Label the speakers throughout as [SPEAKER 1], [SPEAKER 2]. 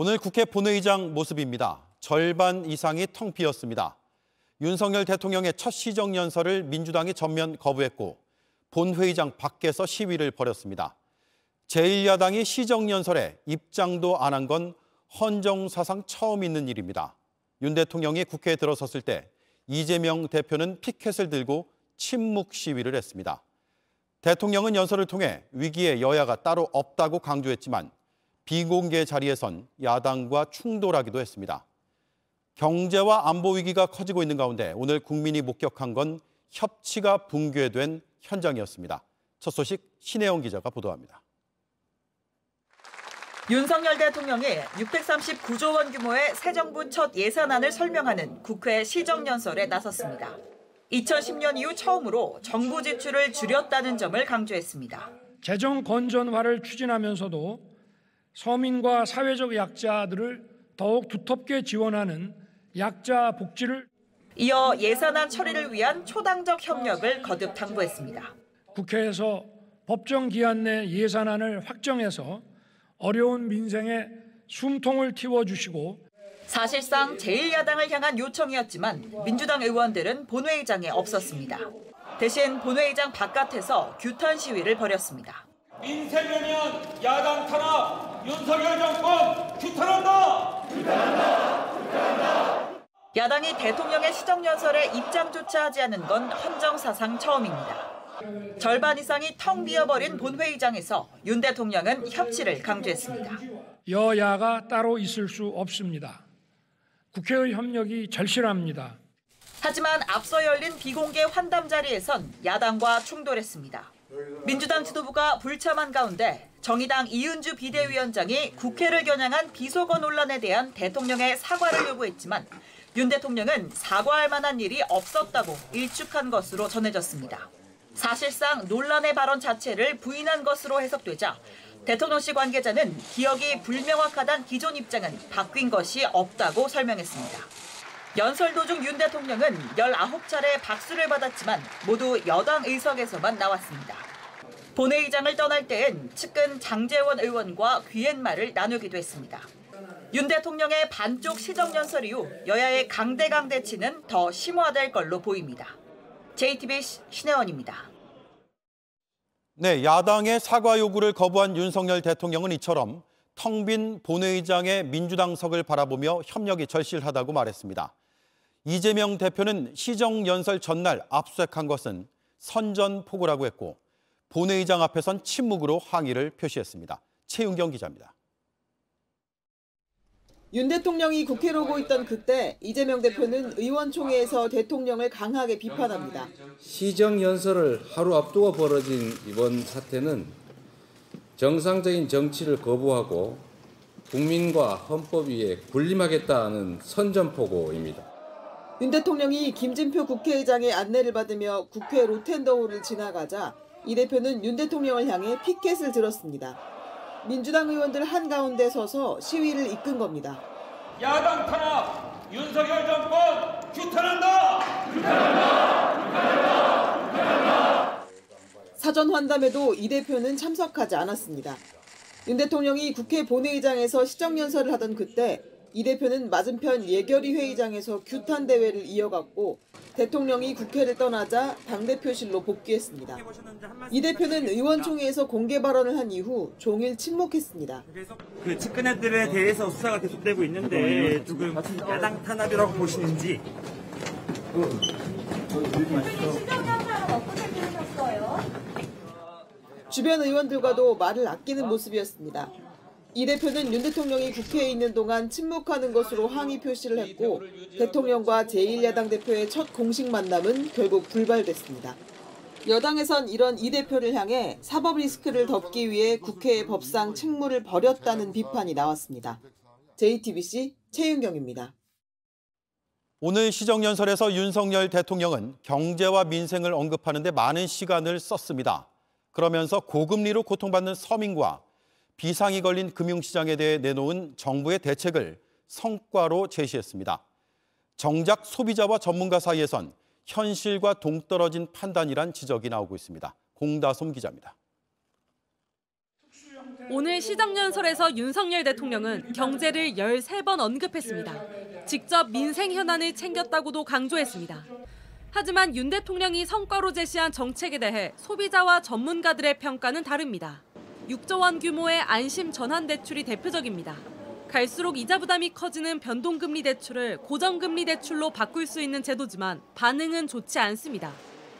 [SPEAKER 1] 오늘 국회 본회의장 모습입니다. 절반 이상이 텅 비었습니다. 윤석열 대통령의 첫 시정연설을 민주당이 전면 거부했고 본회의장 밖에서 시위를 벌였습니다. 제1야당이 시정연설에 입장도 안 한 건 헌정사상 처음 있는 일입니다. 윤 대통령이 국회에 들어섰을 때 이재명 대표는 피켓을 들고 침묵 시위를 했습니다. 대통령은 연설을 통해 위기에 여야가 따로 없다고 강조했지만 비공개 자리에선 야당과 충돌하기도 했습니다. 경제와 안보 위기가 커지고 있는 가운데 오늘 국민이 목격한 건 협치가 붕괴된 현장이었습니다. 첫 소식 신혜영 기자가 보도합니다.
[SPEAKER 2] 윤석열 대통령이 639조 원 규모의 새 정부 첫 예산안을 설명하는 국회 시정연설에 나섰습니다. 2010년 이후 처음으로 정부 지출을 줄였다는 점을 강조했습니다.
[SPEAKER 3] 재정 건전화를 추진하면서도 서민과 사회적 약자들을 더욱 두텁게 지원하는 약자 복지를
[SPEAKER 2] 이어 예산안 처리를 위한 초당적 협력을 거듭 당부했습니다.
[SPEAKER 3] 국회에서 법정 기한 내 예산안을 확정해서 어려운 민생에 숨통을 틔워주시고
[SPEAKER 2] 사실상 제1야당을 향한 요청이었지만 민주당 의원들은 본회의장에 없었습니다. 대신 본회의장 바깥에서 규탄 시위를 벌였습니다.
[SPEAKER 4] 민생이면 야당 탄압, 윤석열 정권 규탄한다! 규탄한다! 규탄한다!
[SPEAKER 2] 야당이 대통령의 시정연설에 입장조차 하지 않은 건 헌정사상 처음입니다. 절반 이상이 텅 비어버린 본회의장에서 윤 대통령은 협치를 강조했습니다.
[SPEAKER 3] 여야가 따로 있을 수 없습니다. 국회의 협력이 절실합니다.
[SPEAKER 2] 하지만 앞서 열린 비공개 환담 자리에선 야당과 충돌했습니다. 민주당 지도부가 불참한 가운데 정의당 이은주 비대위원장이 국회를 겨냥한 비속어 논란에 대한 대통령의 사과를 요구했지만 윤 대통령은 사과할 만한 일이 없었다고 일축한 것으로 전해졌습니다. 사실상 논란의 발언 자체를 부인한 것으로 해석되자 대통령실 관계자는 기억이 불명확하다는 기존 입장은 바뀐 것이 없다고 설명했습니다. 연설 도중 윤 대통령은 19차례 박수를 받았지만 모두 여당 의석에서만 나왔습니다. 본회의장을 떠날 때엔 측근 장제원 의원과 귀옛말을 나누기도 했습니다. 윤 대통령의 반쪽 시정연설 이후 여야의 강대강 대치는 더 심화될 걸로 보입니다. JTBC 신혜원입니다.
[SPEAKER 1] 네, 야당의 사과 요구를 거부한 윤석열 대통령은 이처럼 텅 빈 본회의장의 민주당석을 바라보며 협력이 절실하다고 말했습니다. 이재명 대표는 시정연설 전날 압수수색한 것은 선전포고라고 했고 본회의장 앞에선 침묵으로 항의를 표시했습니다. 최윤경 기자입니다.
[SPEAKER 5] 윤 대통령이 국회로 오고 있던 그때 이재명 대표는 의원총회에서 대통령을 강하게 비판합니다.
[SPEAKER 6] 시정연설을 하루 앞두고 벌어진 이번 사태는 정상적인 정치를 거부하고 국민과 헌법 위에 군림하겠다는 선전포고입니다.
[SPEAKER 5] 윤 대통령이 김진표 국회의장의 안내를 받으며 국회 로텐더홀을 지나가자 이 대표는 윤 대통령을 향해 피켓을 들었습니다. 민주당 의원들 한가운데 서서 시위를 이끈 겁니다.
[SPEAKER 4] 야당 탄압, 윤석열 정권 규탄한다! 규탄한다! 규탄한다! 규탄한다!
[SPEAKER 5] 사전 환담에도 이 대표는 참석하지 않았습니다. 윤 대통령이 국회 본회의장에서 시정연설을 하던 그때 이 대표는 맞은편 예결위 회의장에서 규탄 대회를 이어갔고 대통령이 국회를 떠나자 당대표실로 복귀했습니다. 이 대표는 의원총회에서 공개 발언을 한 이후 종일 침묵했습니다.
[SPEAKER 7] 그 측근들에 대해서 수사가 계속되고 있는데 지금 야당 탄압이라고 보시는지.
[SPEAKER 5] 주변 의원들과도 말을 아끼는 모습이었습니다. 이 대표는 윤 대통령이 국회에 있는 동안 침묵하는 것으로 항의 표시를 했고 대통령과 제1야당 대표의 첫 공식 만남은 결국 불발됐습니다. 여당에선 이런 이 대표를 향해 사법 리스크를 덮기 위해 국회의 법상 책무를 버렸다는 비판이 나왔습니다. JTBC 최윤경입니다.
[SPEAKER 1] 오늘 시정연설에서 윤석열 대통령은 경제와 민생을 언급하는 데 많은 시간을 썼습니다. 그러면서 고금리로 고통받는 서민과 비상이 걸린 금융시장에 대해 내놓은 정부의 대책을 성과로 제시했습니다. 정작 소비자와 전문가 사이에선 현실과 동떨어진 판단이란 지적이 나오고 있습니다. 공다솜 기자입니다.
[SPEAKER 8] 오늘 시정연설에서 윤석열 대통령은 경제를 13번 언급했습니다. 직접 민생 현안을 챙겼다고도 강조했습니다. 하지만 윤 대통령이 성과로 제시한 정책에 대해 소비자와 전문가들의 평가는 다릅니다. 6조 원 규모의 안심 전환 대출이 대표적입니다. 갈수록 이자 부담이 커지는 변동금리 대출을 고정금리 대출로 바꿀 수 있는 제도지만 반응은 좋지 않습니다.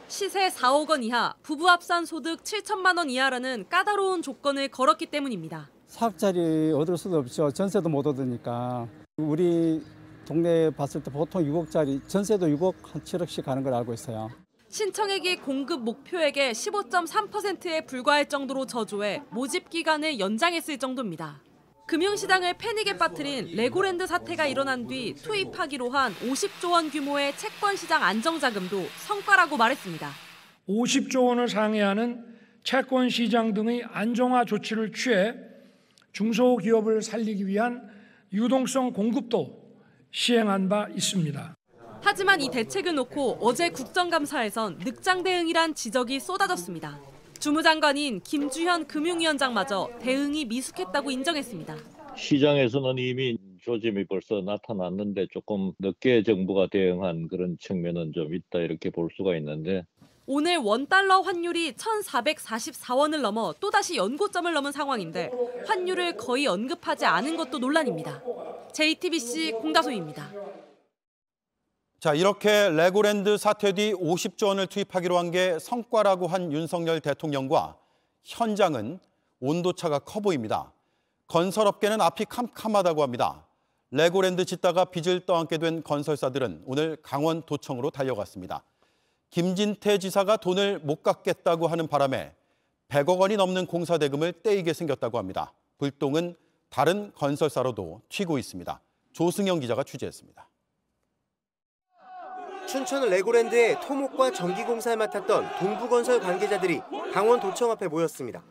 [SPEAKER 8] 시세 4억 원 이하, 부부 합산 소득 7천만 원 이하라는 까다로운 조건을 걸었기 때문입니다.
[SPEAKER 9] 4억짜리 얻을 수도 없죠. 전세도 못 얻으니까. 우리 동네에 봤을 때 보통 6억짜리, 전세도 6억, 한 7억씩 가는 걸 알고 있어요.
[SPEAKER 8] 신청액이 공급 목표액의 15.3%에 불과할 정도로 저조해 모집 기간을 연장했을 정도입니다. 금융시장을 패닉에 빠뜨린 레고랜드 사태가 일어난 뒤 투입하기로 한 50조 원 규모의 채권 시장 안정자금도 성과라고 말했습니다.
[SPEAKER 3] 50조 원을 상회하는 채권 시장 등의 안정화 조치를 취해 중소기업을 살리기 위한 유동성 공급도 시행한 바 있습니다.
[SPEAKER 8] 하지만 이 대책을 놓고 어제 국정감사에선 늑장 대응이란 지적이 쏟아졌습니다. 주무장관인 김주현 금융위원장마저 대응이 미숙했다고 인정했습니다.
[SPEAKER 10] 시장에서는 이미 조짐이 벌써 나타났는데 조금 늦게 정부가 대응한 그런 측면은 좀 있다 이렇게 볼 수가 있는데
[SPEAKER 8] 오늘 원달러 환율이 1,444원을 넘어 또다시 연고점을 넘은 상황인데 환율을 거의 언급하지 않은 것도 논란입니다. JTBC 공다소입니다.
[SPEAKER 1] 자, 이렇게 레고랜드 사태 뒤 50조 원을 투입하기로 한 게 성과라고 한 윤석열 대통령과 현장은 온도차가 커 보입니다. 건설업계는 앞이 캄캄하다고 합니다. 레고랜드 짓다가 빚을 떠안게 된 건설사들은 오늘 강원도청으로 달려갔습니다. 김진태 지사가 돈을 못 갚겠다고 하는 바람에 100억 원이 넘는 공사대금을 떼이게 생겼다고 합니다. 불똥은 다른 건설사로도 튀고 있습니다. 조승영 기자가 취재했습니다.
[SPEAKER 11] 춘천 레고랜드의 토목과 전기공사를 맡았던 동부건설 관계자들이 강원도청 앞에 모였습니다.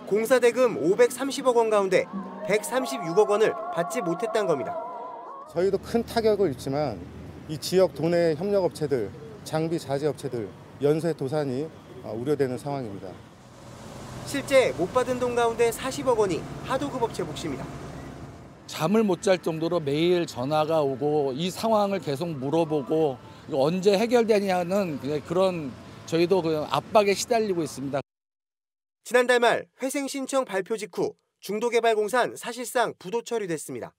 [SPEAKER 11] 공사대금 530억 원 가운데 136억 원을 받지 못했다는 겁니다.
[SPEAKER 12] 저희도 큰 타격을 입지만 이 지역 도내 협력업체들, 장비 자재업체들 연쇄 도산이 우려되는 상황입니다.
[SPEAKER 11] 실제 못 받은 돈 가운데 40억 원이 하도급 업체 몫입니다.
[SPEAKER 13] 잠을 못 잘 정도로 매일 전화가 오고 이 상황을 계속 물어보고 언제 해결되냐는 그런 저희도 압박에 시달리고 있습니다.
[SPEAKER 11] 지난달 말 회생 신청 발표 직후 중도개발공사는 사실상 부도 처리됐습니다.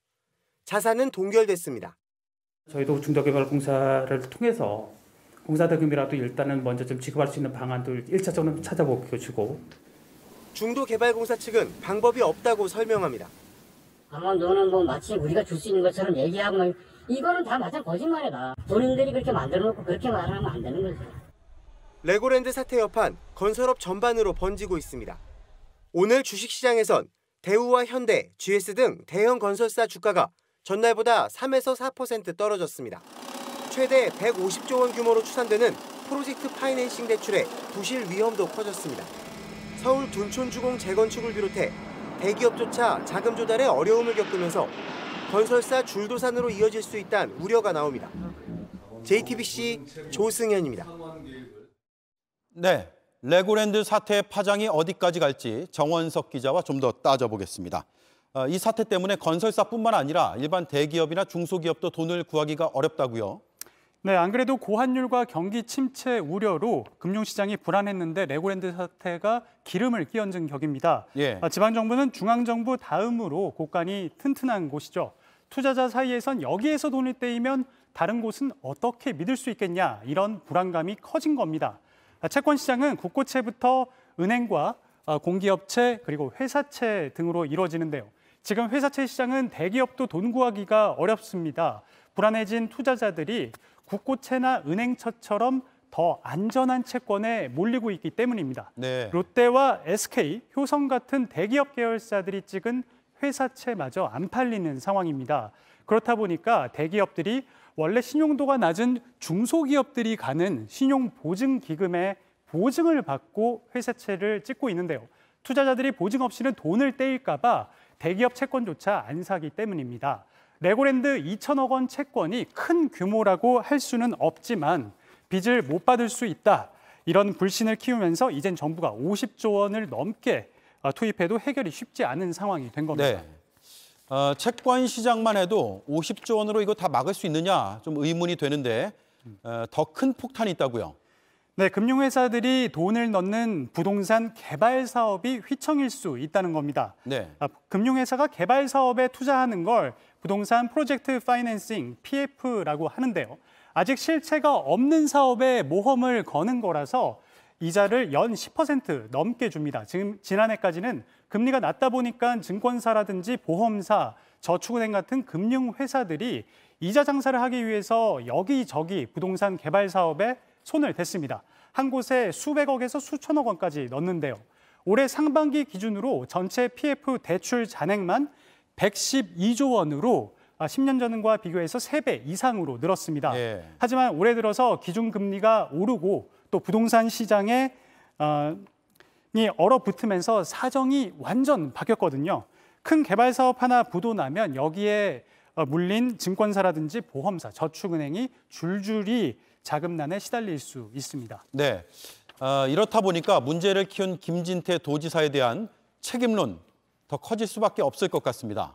[SPEAKER 11] 자산은 동결됐습니다.
[SPEAKER 14] 저희도 중도개발공사를 통해서 공사대금이라도 일단은 먼저 좀 지급할 수 있는 방안들 1차적으로 찾아보고
[SPEAKER 11] 중도개발공사 측은 방법이 없다고 설명합니다.
[SPEAKER 15] 아마 너는 마치 우리가 줄 수 있는 것처럼 얘기하고 이거는 다 마찬 거짓말이다. 본인들이 그렇게 만들어놓고 그렇게 말하면 안 되는 거죠.
[SPEAKER 11] 레고랜드 사태 여파는 건설업 전반으로 번지고 있습니다. 오늘 주식시장에선 대우와 현대, GS 등 대형 건설사 주가가 전날보다 3에서 4% 떨어졌습니다. 최대 150조 원 규모로 추산되는 프로젝트 파이낸싱 대출의 부실 위험도 커졌습니다. 서울 둔촌주공 재건축을 비롯해 대기업조차 자금 조달에 어려움을 겪으면서 건설사 줄도산으로 이어질 수 있다는 우려가 나옵니다. JTBC 조승현입니다.
[SPEAKER 1] 네, 레고랜드 사태의 파장이 어디까지 갈지 정원석 기자와 좀 더 따져보겠습니다. 이 사태 때문에 건설사뿐만 아니라 일반 대기업이나 중소기업도 돈을 구하기가 어렵다고요?
[SPEAKER 16] 네, 안 그래도 고환율과 경기 침체 우려로 금융시장이 불안했는데 레고랜드 사태가 기름을 끼얹은 격입니다.
[SPEAKER 1] 예.
[SPEAKER 16] 지방정부는 중앙정부 다음으로 곳간이 튼튼한 곳이죠. 투자자 사이에선 여기에서 돈을 떼이면 다른 곳은 어떻게 믿을 수 있겠냐, 이런 불안감이 커진 겁니다. 채권 시장은 국고채부터 은행과 공기업체 그리고 회사채 등으로 이루어지는데요. 지금 회사채 시장은 대기업도 돈 구하기가 어렵습니다. 불안해진 투자자들이 국고채나 은행처럼 더 안전한 채권에 몰리고 있기 때문입니다.
[SPEAKER 1] 네.
[SPEAKER 16] 롯데와 SK, 효성 같은 대기업 계열사들이 찍은 회사채마저 안 팔리는 상황입니다. 그렇다 보니까 대기업들이 원래 신용도가 낮은 중소기업들이 가는 신용보증기금에 보증을 받고 회사채를 찍고 있는데요. 투자자들이 보증 없이는 돈을 떼일까 봐 대기업 채권조차 안 사기 때문입니다. 레고랜드 2천억 원 채권이 큰 규모라고 할 수는 없지만 빚을 못 받을 수 있다. 이런 불신을 키우면서 이젠 정부가 50조 원을 넘게 투입해도 해결이 쉽지 않은 상황이 된 겁니다.
[SPEAKER 1] 네. 채권 시장만 해도 50조 원으로 이거 다 막을 수 있느냐 좀 의문이 되는데 더 큰 폭탄이 있다고요?
[SPEAKER 16] 네, 금융회사들이 돈을 넣는 부동산 개발 사업이 휘청일 수 있다는 겁니다.
[SPEAKER 1] 네.
[SPEAKER 16] 금융회사가 개발 사업에 투자하는 걸 부동산 프로젝트 파이낸싱, PF라고 하는데요. 아직 실체가 없는 사업에 모험을 거는 거라서 이자를 연 10% 넘게 줍니다. 지금 지난해까지는 금리가 낮다 보니까 증권사라든지 보험사, 저축은행 같은 금융회사들이 이자 장사를 하기 위해서 여기저기 부동산 개발 사업에 손을 댔습니다. 한 곳에 수백억에서 수천억 원까지 넣는데요. 올해 상반기 기준으로 전체 PF 대출 잔액만 112조 원으로 10년 전과 비교해서 3배 이상으로 늘었습니다. 하지만 올해 들어서 기준금리가 오르고 또 부동산 시장이 얼어붙으면서 사정이 완전 바뀌었거든요. 큰 개발 사업 하나 부도나면 여기에 물린 증권사라든지 보험사, 저축은행이 줄줄이 자금난에 시달릴 수 있습니다.
[SPEAKER 1] 네, 이렇다 보니까 문제를 키운 김진태 도지사에 대한 책임론 더 커질 수밖에 없을 것 같습니다.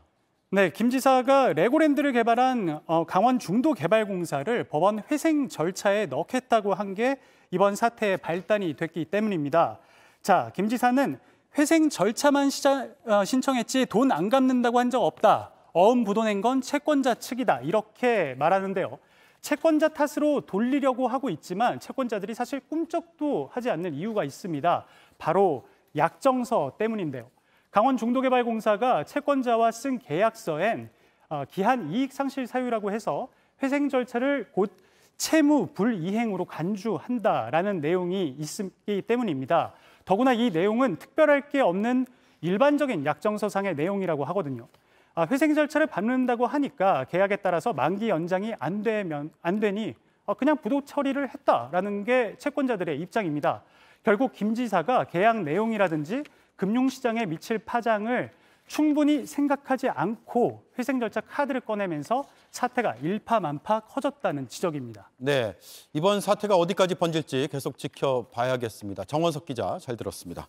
[SPEAKER 16] 네, 김 지사가 레고랜드를 개발한 강원 중도개발공사를 법원 회생 절차에 넣겠다고 한 게 이번 사태의 발단이 됐기 때문입니다. 자, 김 지사는 회생 절차만 신청했지 돈 안 갚는다고 한 적 없다. 어음 부도낸 건 채권자 측이다. 이렇게 말하는데요. 채권자 탓으로 돌리려고 하고 있지만 채권자들이 사실 꿈쩍도 하지 않는 이유가 있습니다. 바로 약정서 때문인데요. 강원 중도개발공사가 채권자와 쓴 계약서엔 기한 이익 상실 사유라고 해서 회생 절차를 곧 채무 불이행으로 간주한다라는 내용이 있기 때문입니다. 더구나 이 내용은 특별할 게 없는 일반적인 약정서상의 내용이라고 하거든요. 회생 절차를 밟는다고 하니까 계약에 따라서 만기 연장이 안 되니 그냥 부도 처리를 했다라는 게 채권자들의 입장입니다. 결국 김 지사가 계약 내용이라든지 금융시장에 미칠 파장을 충분히 생각하지 않고 회생 절차 카드를 꺼내면서 사태가 일파만파 커졌다는 지적입니다.
[SPEAKER 1] 네, 이번 사태가 어디까지 번질지 계속 지켜봐야겠습니다. 정원석 기자 잘 들었습니다.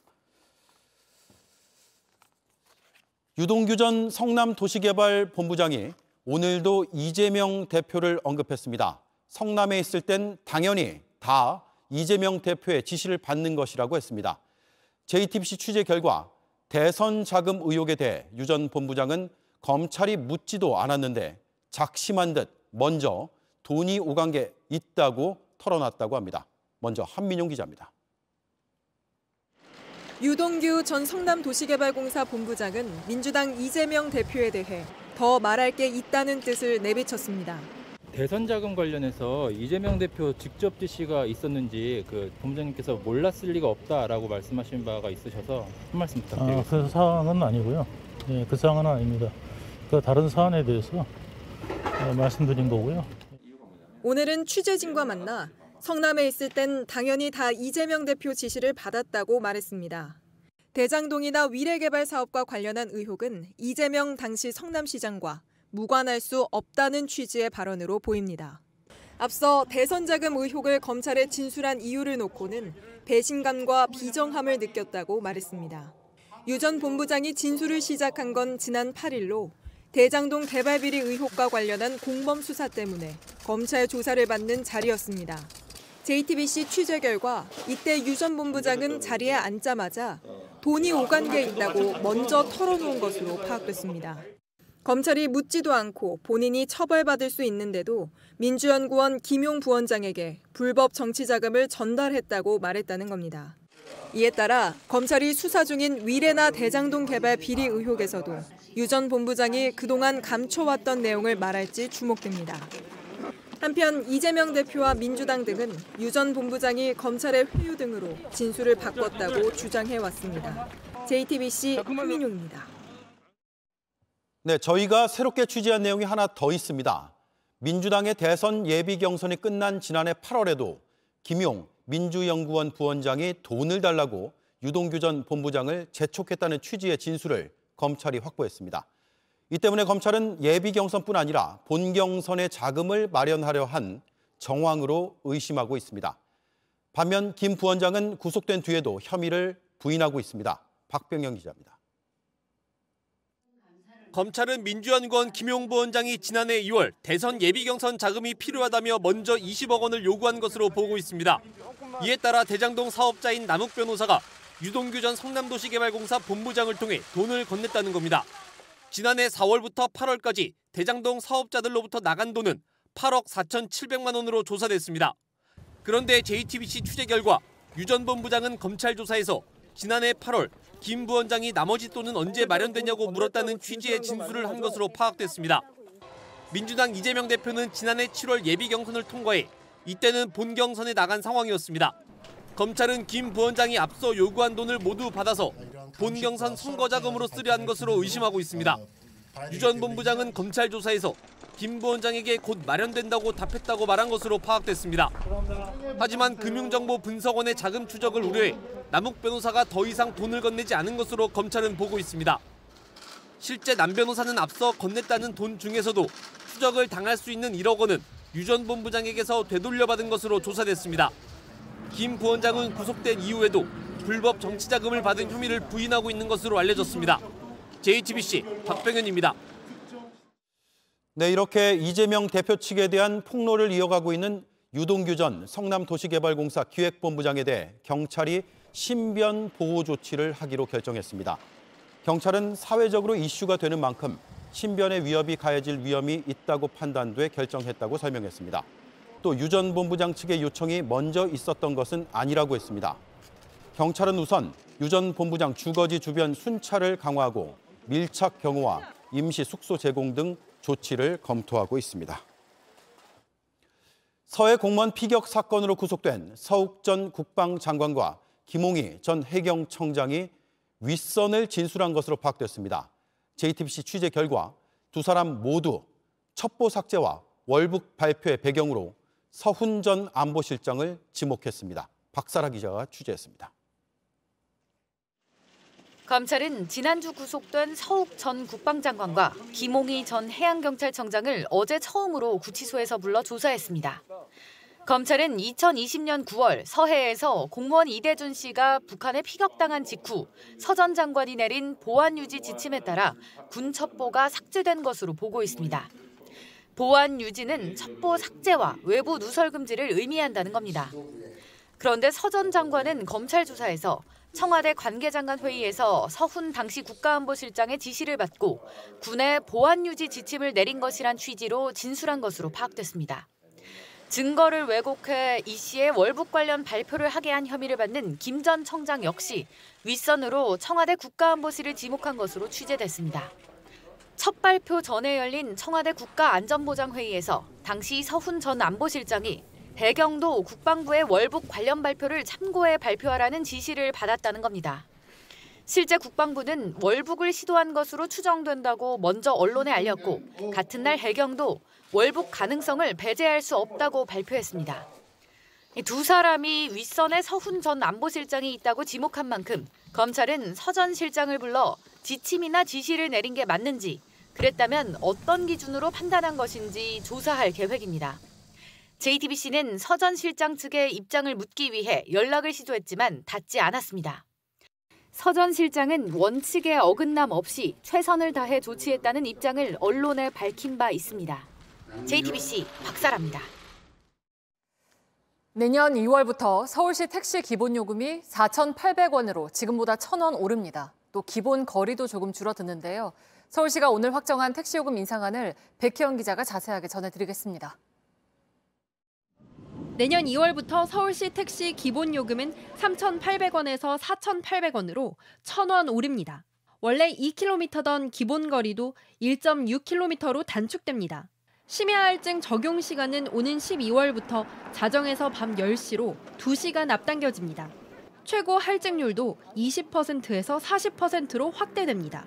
[SPEAKER 1] 유동규 전 성남도시개발본부장이 오늘도 이재명 대표를 언급했습니다. 성남에 있을 땐 당연히 다 이재명 대표의 지시를 받는 것이라고 했습니다. JTBC 취재 결과 대선 자금 의혹에 대해 유 전 본부장은 검찰이 묻지도 않았는데 작심한 듯 먼저 돈이 오간 게 있다고 털어놨다고 합니다. 먼저 한민용 기자입니다.
[SPEAKER 17] 유동규 전 성남도시개발공사 본부장은 민주당 이재명 대표에 대해 더 말할 게 있다는 뜻을 내비쳤습니다.
[SPEAKER 18] 대선 자금 관련해서 이재명 대표 직접 지시가 있었는지 본부장님께서 몰랐을 리가 없다라고 말씀하신 바가 있으셔서 한 말씀 부탁드리겠습니다.
[SPEAKER 19] 그 사항은 아니고요. 네, 그 사항은 아닙니다. 그 다른 사안에 대해서 말씀드린 거고요.
[SPEAKER 17] 오늘은 취재진과 만나 성남에 있을 땐 당연히 다 이재명 대표 지시를 받았다고 말했습니다. 대장동이나 위례개발 사업과 관련한 의혹은 이재명 당시 성남시장과 무관할 수 없다는 취지의 발언으로 보입니다. 앞서 대선 자금 의혹을 검찰에 진술한 이유를 놓고는 배신감과 비정함을 느꼈다고 말했습니다. 유 전 본부장이 진술을 시작한 건 지난 8일로 대장동 개발 비리 의혹과 관련한 공범 수사 때문에 검찰 조사를 받는 자리였습니다. JTBC 취재 결과 이때 유 전 본부장은 자리에 앉자마자 돈이 오간 게 있다고 먼저 털어놓은 것으로 파악됐습니다. 검찰이 묻지도 않고 본인이 처벌받을 수 있는데도 민주연구원 김용 부원장에게 불법 정치자금을 전달했다고 말했다는 겁니다. 이에 따라 검찰이 수사 중인 위례나 대장동 개발 비리 의혹에서도 유 전 본부장이 그동안 감춰왔던 내용을 말할지 주목됩니다. 한편 이재명 대표와 민주당 등은 유 전 본부장이 검찰의 회유 등으로 진술을 바꿨다고 주장해왔습니다. JTBC 한민용입니다.
[SPEAKER 1] 네, 저희가 새롭게 취재한 내용이 하나 더 있습니다. 민주당의 대선 예비 경선이 끝난 지난해 8월에도 김용 민주연구원 부원장이 돈을 달라고 유동규 전 본부장을 재촉했다는 취지의 진술을 검찰이 확보했습니다. 이 때문에 검찰은 예비 경선뿐 아니라 본 경선에 자금을 마련하려 한 정황으로 의심하고 있습니다. 반면 김 부원장은 구속된 뒤에도 혐의를 부인하고 있습니다. 박병영 기자입니다.
[SPEAKER 20] 검찰은 민주연구원 김용보 원장이 지난해 2월 대선 예비경선 자금이 필요하다며 먼저 20억 원을 요구한 것으로 보고 있습니다. 이에 따라 대장동 사업자인 남욱 변호사가 유동규 전 성남도시개발공사 본부장을 통해 돈을 건넸다는 겁니다. 지난해 4월부터 8월까지 대장동 사업자들로부터 나간 돈은 8억 4,700만 원으로 조사됐습니다. 그런데 JTBC 취재 결과 유 전 본부장은 검찰 조사에서 지난해 8월 김 부원장이 나머지 돈은 언제 마련되냐고 물었다는 취지의 진술을 한 것으로 파악됐습니다. 민주당 이재명 대표는 지난해 7월 예비경선을 통과해 이때는 본경선에 나간 상황이었습니다. 검찰은 김 부원장이 앞서 요구한 돈을 모두 받아서 본경선 선거자금으로 쓰려 한 것으로 의심하고 있습니다. 유 전 본부장은 검찰 조사에서 김 부원장에게 곧 마련된다고 답했다고 말한 것으로 파악됐습니다. 하지만 금융정보분석원의 자금 추적을 우려해 남욱 변호사가 더 이상 돈을 건네지 않은 것으로 검찰은 보고 있습니다. 실제 남 변호사는 앞서 건넸다는 돈 중에서도 추적을 당할 수 있는 1억 원은 유 전 본부장에게서 되돌려받은 것으로 조사됐습니다. 김 부원장은 구속된 이후에도 불법 정치자금을 받은 혐의를 부인하고 있는 것으로 알려졌습니다. JTBC 박병현입니다.
[SPEAKER 1] 네, 이렇게 이재명 대표 측에 대한 폭로를 이어가고 있는 유동규 전 성남도시개발공사 기획본부장에 대해 경찰이 신변 보호 조치를 하기로 결정했습니다. 경찰은 사회적으로 이슈가 되는 만큼 신변에 위협이 가해질 위험이 있다고 판단돼 결정했다고 설명했습니다. 또 유 전 본부장 측의 요청이 먼저 있었던 것은 아니라고 했습니다. 경찰은 우선 유 전 본부장 주거지 주변 순찰을 강화하고 밀착 경호와 임시 숙소 제공 등 조치를 검토하고 있습니다. 서해 공무원 피격 사건으로 구속된 서욱 전 국방장관과 김홍희 전 해경청장이 윗선을 진술한 것으로 파악됐습니다. JTBC 취재 결과 두 사람 모두 첩보 삭제와 월북 발표의 배경으로 서훈 전 안보실장을 지목했습니다. 박사라 기자가 취재했습니다.
[SPEAKER 21] 검찰은 지난주 구속된 서욱 전 국방장관과 김홍희 전 해양경찰청장을 어제 처음으로 구치소에서 불러 조사했습니다. 검찰은 2020년 9월 서해에서 공무원 이대준 씨가 북한에 피격당한 직후 서 전 장관이 내린 보안유지 지침에 따라 군 첩보가 삭제된 것으로 보고 있습니다. 보안유지는 첩보 삭제와 외부 누설 금지를 의미한다는 겁니다. 그런데 서 전 장관은 검찰 조사에서 청와대 관계장관 회의에서 서훈 당시 국가안보실장의 지시를 받고 군의 보안유지 지침을 내린 것이란 취지로 진술한 것으로 파악됐습니다. 증거를 왜곡해 이 씨의 월북 관련 발표를 하게 한 혐의를 받는 김 전 청장 역시 윗선으로 청와대 국가안보실을 지목한 것으로 취재됐습니다. 첫 발표 전에 열린 청와대 국가안전보장회의에서 당시 서훈 전 안보실장이 해경도 국방부의 월북 관련 발표를 참고해 발표하라는 지시를 받았다는 겁니다. 실제 국방부는 월북을 시도한 것으로 추정된다고 먼저 언론에 알렸고 같은 날 해경도 월북 가능성을 배제할 수 없다고 발표했습니다. 두 사람이 윗선에 서훈 전 안보실장이 있다고 지목한 만큼 검찰은 서 전 실장을 불러 지침이나 지시를 내린 게 맞는지, 그랬다면 어떤 기준으로 판단한 것인지 조사할 계획입니다. JTBC는 서 전 실장 측의 입장을 묻기 위해 연락을 시도했지만 닿지 않았습니다. 서 전 실장은 원칙에 어긋남 없이 최선을 다해 조치했다는 입장을 언론에 밝힌 바 있습니다. JTBC 박사라입니다.
[SPEAKER 22] 내년 2월부터 서울시 택시 기본요금이 4,800원으로 지금보다 1,000원 오릅니다. 또 기본 거리도 조금 줄어드는데요. 서울시가 오늘 확정한 택시요금 인상안을 백희영 기자가 자세하게 전해드리겠습니다.
[SPEAKER 8] 내년 2월부터 서울시 택시 기본요금은 3,800원에서 4,800원으로 1,000원 오릅니다. 원래 2km던 기본거리도 1.6km로 단축됩니다. 심야할증 적용 시간은 오는 12월부터 자정에서 밤 10시로 2시간 앞당겨집니다. 최고 할증률도 20%에서 40%로 확대됩니다.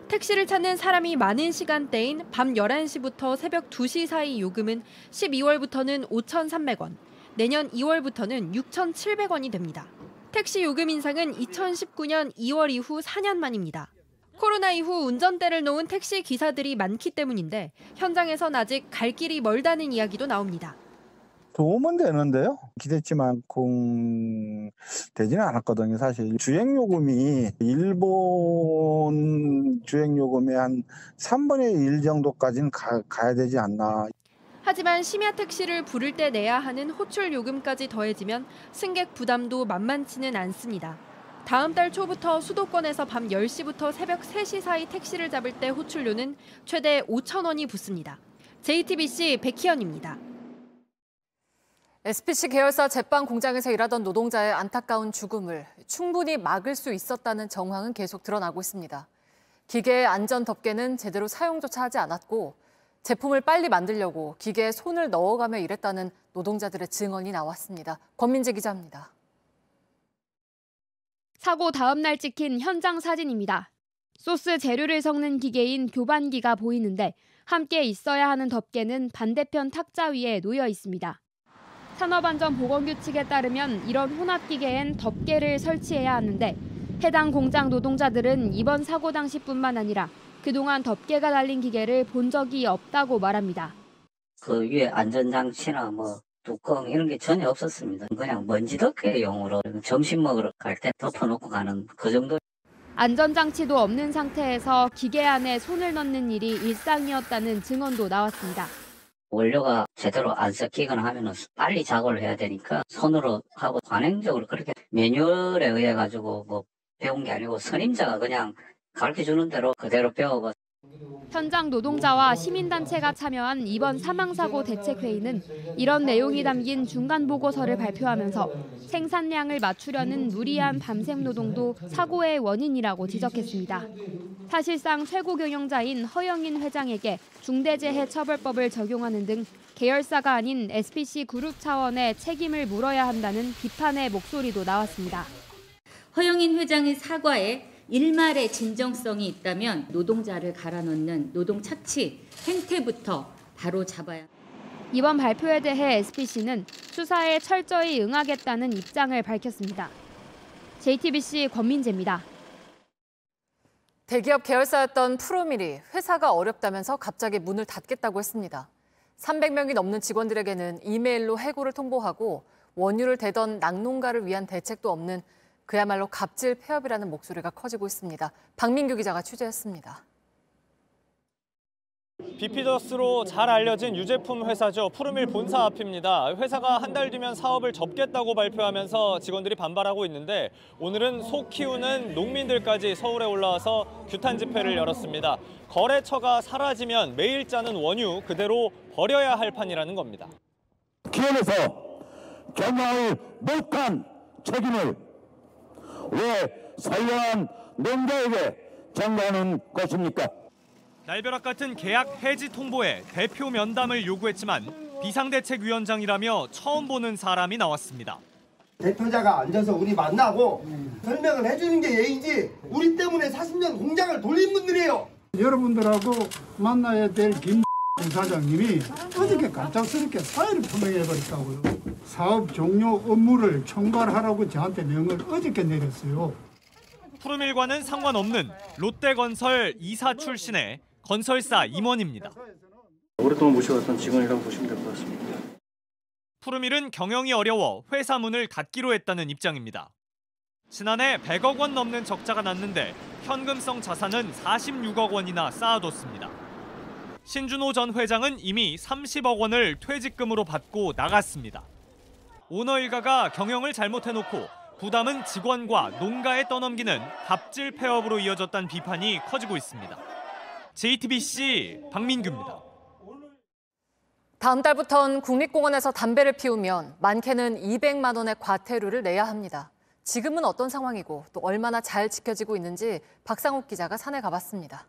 [SPEAKER 8] 택시를 찾는 사람이 많은 시간대인 밤 11시부터 새벽 2시 사이 요금은 12월부터는 5,300원, 내년 2월부터는 6,700원이 됩니다. 택시 요금 인상은 2019년 2월 이후 4년 만입니다. 코로나 이후 운전대를 놓은 택시 기사들이 많기 때문인데 현장에선 아직 갈 길이 멀다는 이야기도 나옵니다.
[SPEAKER 2] 도움은 되는데요. 기대치만큼 되지는 않았거든요. 사실 주행요금이 일본 주행요금의 한 3분의 1 정도까지는 가야 되지 않나.
[SPEAKER 6] 하지만 심야 택시를 부를 때 내야 하는 호출 요금까지 더해지면 승객 부담도 만만치는 않습니다. 다음 달 초부터 수도권에서 밤 10시부터 새벽 3시 사이 택시를 잡을 때 호출료는 최대 5,000원이 붙습니다. JTBC 백희연입니다.
[SPEAKER 22] SPC 계열사 제빵 공장에서 일하던 노동자의 안타까운 죽음을 충분히 막을 수 있었다는 정황은 계속 드러나고 있습니다. 기계의 안전 덮개는 제대로 사용조차 하지 않았고 제품을 빨리 만들려고 기계에 손을 넣어가며 일했다는 노동자들의 증언이 나왔습니다. 권민재 기자입니다.
[SPEAKER 23] 사고 다음 날 찍힌 현장 사진입니다. 소스 재료를 섞는 기계인 교반기가 보이는데 함께 있어야 하는 덮개는 반대편 탁자 위에 놓여 있습니다. 산업안전보건규칙에 따르면 이런 혼합기계엔 덮개를 설치해야 하는데 해당 공장 노동자들은 이번 사고 당시뿐만 아니라 그동안 덮개가 달린 기계를 본 적이 없다고 말합니다.
[SPEAKER 15] 그 위에 안전장치나 뚜껑 이런 게 전혀 없었습니다. 그냥 먼지 덮개용으로 점심 먹으러 갈 때 덮어놓고 가는 그 정도.
[SPEAKER 23] 안전장치도 없는 상태에서 기계 안에 손을 넣는 일이 일상이었다는 증언도 나왔습니다.
[SPEAKER 15] 원료가 제대로 안 섞이거나 하면 빨리 작업을 해야 되니까 손으로 하고 관행적으로 그렇게 매뉴얼에 의해 가지고 배운 게 아니고 선임자가 그냥 가르쳐주는 대로 그대로 배워서.
[SPEAKER 23] 현장 노동자와 시민단체가 참여한 이번 사망사고 대책회의는 이런 내용이 담긴 중간보고서를 발표하면서 생산량을 맞추려는 무리한 밤샘 노동도 사고의 원인이라고 지적했습니다. 사실상 최고 경영자인 허영인 회장에게 중대재해처벌법을 적용하는 등 계열사가 아닌 SPC 그룹 차원의 책임을 물어야 한다는 비판의 목소리도 나왔습니다.
[SPEAKER 24] 허영인 회장의 사과에 일말의 진정성이 있다면 노동자를 갈아넣는 노동 착취 행태부터 바로 잡아야.
[SPEAKER 23] 이번 발표에 대해 SPC는 수사에 철저히 응하겠다는 입장을 밝혔습니다. JTBC 권민재입니다.
[SPEAKER 22] 대기업 계열사였던 푸르밀이 회사가 어렵다면서 갑자기 문을 닫겠다고 했습니다. 300명이 넘는 직원들에게는 이메일로 해고를 통보하고 원유를 대던 낙농가를 위한 대책도 없는 그야말로 갑질 폐업이라는 목소리가 커지고 있습니다. 박민규 기자가 취재했습니다.
[SPEAKER 25] 비피더스로 잘 알려진 유제품 회사죠. 푸르밀 본사 앞입니다. 회사가 한 달 뒤면 사업을 접겠다고 발표하면서 직원들이 반발하고 있는데 오늘은 소 키우는 농민들까지 서울에 올라와서 규탄 집회를 열었습니다. 거래처가 사라지면 매일 짜는 원유 그대로 버려야 할 판이라는 겁니다.
[SPEAKER 26] 기업에서 경영을 못한 책임을 왜 선량한 농가에게 전가하는 것입니까?
[SPEAKER 25] 날벼락 같은 계약 해지 통보에 대표 면담을 요구했지만 비상대책위원장이라며 처음 보는 사람이 나왔습니다.
[SPEAKER 27] 대표자가 앉아서 우리 만나고 설명을 해주는 게 예의지 우리 때문에 40년 공장을 돌린 분들이에요.
[SPEAKER 28] 여러분들하고 만나야 될 김 사장님이 어저께 갑작스럽게 사의를 표명해버렸다고요. 사업 종료 업무를 총괄하라고 저한테 명을 어저께 내렸어요.
[SPEAKER 25] 푸르밀과는 상관없는 롯데건설 이사 출신의 건설사 임원입니다.
[SPEAKER 29] 오랫동안 모셔왔던 직원이라고 보시면 될 것 같습니다.
[SPEAKER 25] 푸르밀은 경영이 어려워 회사 문을 닫기로 했다는 입장입니다. 지난해 100억 원 넘는 적자가 났는데 현금성 자산은 46억 원이나 쌓아뒀습니다. 신준호 전 회장은 이미 30억 원을 퇴직금으로 받고 나갔습니다. 오너 일가가 경영을 잘못해놓고 부담은 직원과 농가에 떠넘기는 갑질 폐업으로 이어졌다는 비판이 커지고 있습니다. JTBC 박민규입니다.
[SPEAKER 22] 다음 달부터는 국립공원에서 담배를 피우면 많게는 200만 원의 과태료를 내야 합니다. 지금은 어떤 상황이고 또 얼마나 잘 지켜지고 있는지 박상욱 기자가 산에 가봤습니다.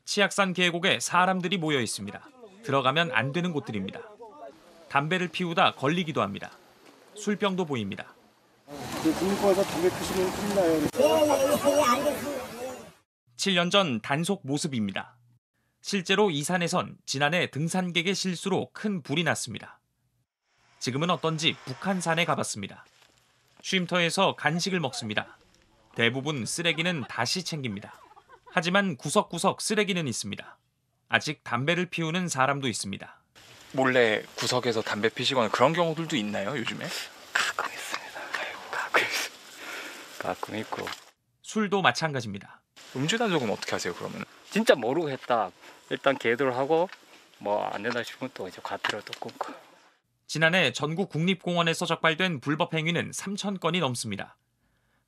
[SPEAKER 30] 치악산 계곡에 사람들이 모여 있습니다. 들어가면 안 되는 곳들입니다. 담배를 피우다 걸리기도 합니다. 술병도 보입니다.
[SPEAKER 27] 국립공원에서 담배 피시면 큰일 나요.
[SPEAKER 30] 7년 전 단속 모습입니다. 실제로 이 산에선 지난해 등산객의 실수로 큰 불이 났습니다. 지금은 어떤지 북한산에 가봤습니다. 쉼터에서 간식을 먹습니다. 대부분 쓰레기는 다시 챙깁니다. 하지만 구석구석 쓰레기는 있습니다. 아직 담배를 피우는 사람도 있습니다.
[SPEAKER 3] 몰래 구석에서 담배 피시거나 그런 경우들도 있나요, 요즘에?
[SPEAKER 4] 가끔 있습니다. 가끔 있고.
[SPEAKER 30] 술도 마찬가지입니다.
[SPEAKER 3] 음주 단속은 어떻게 하세요, 그러면?
[SPEAKER 4] 진짜 모르고 했다. 일단 계도를 하고 뭐 안 된다 싶으면 또 이제 과태료 또 끊고.
[SPEAKER 30] 지난해 전국 국립공원에서 적발된 불법 행위는 3,000건이 넘습니다.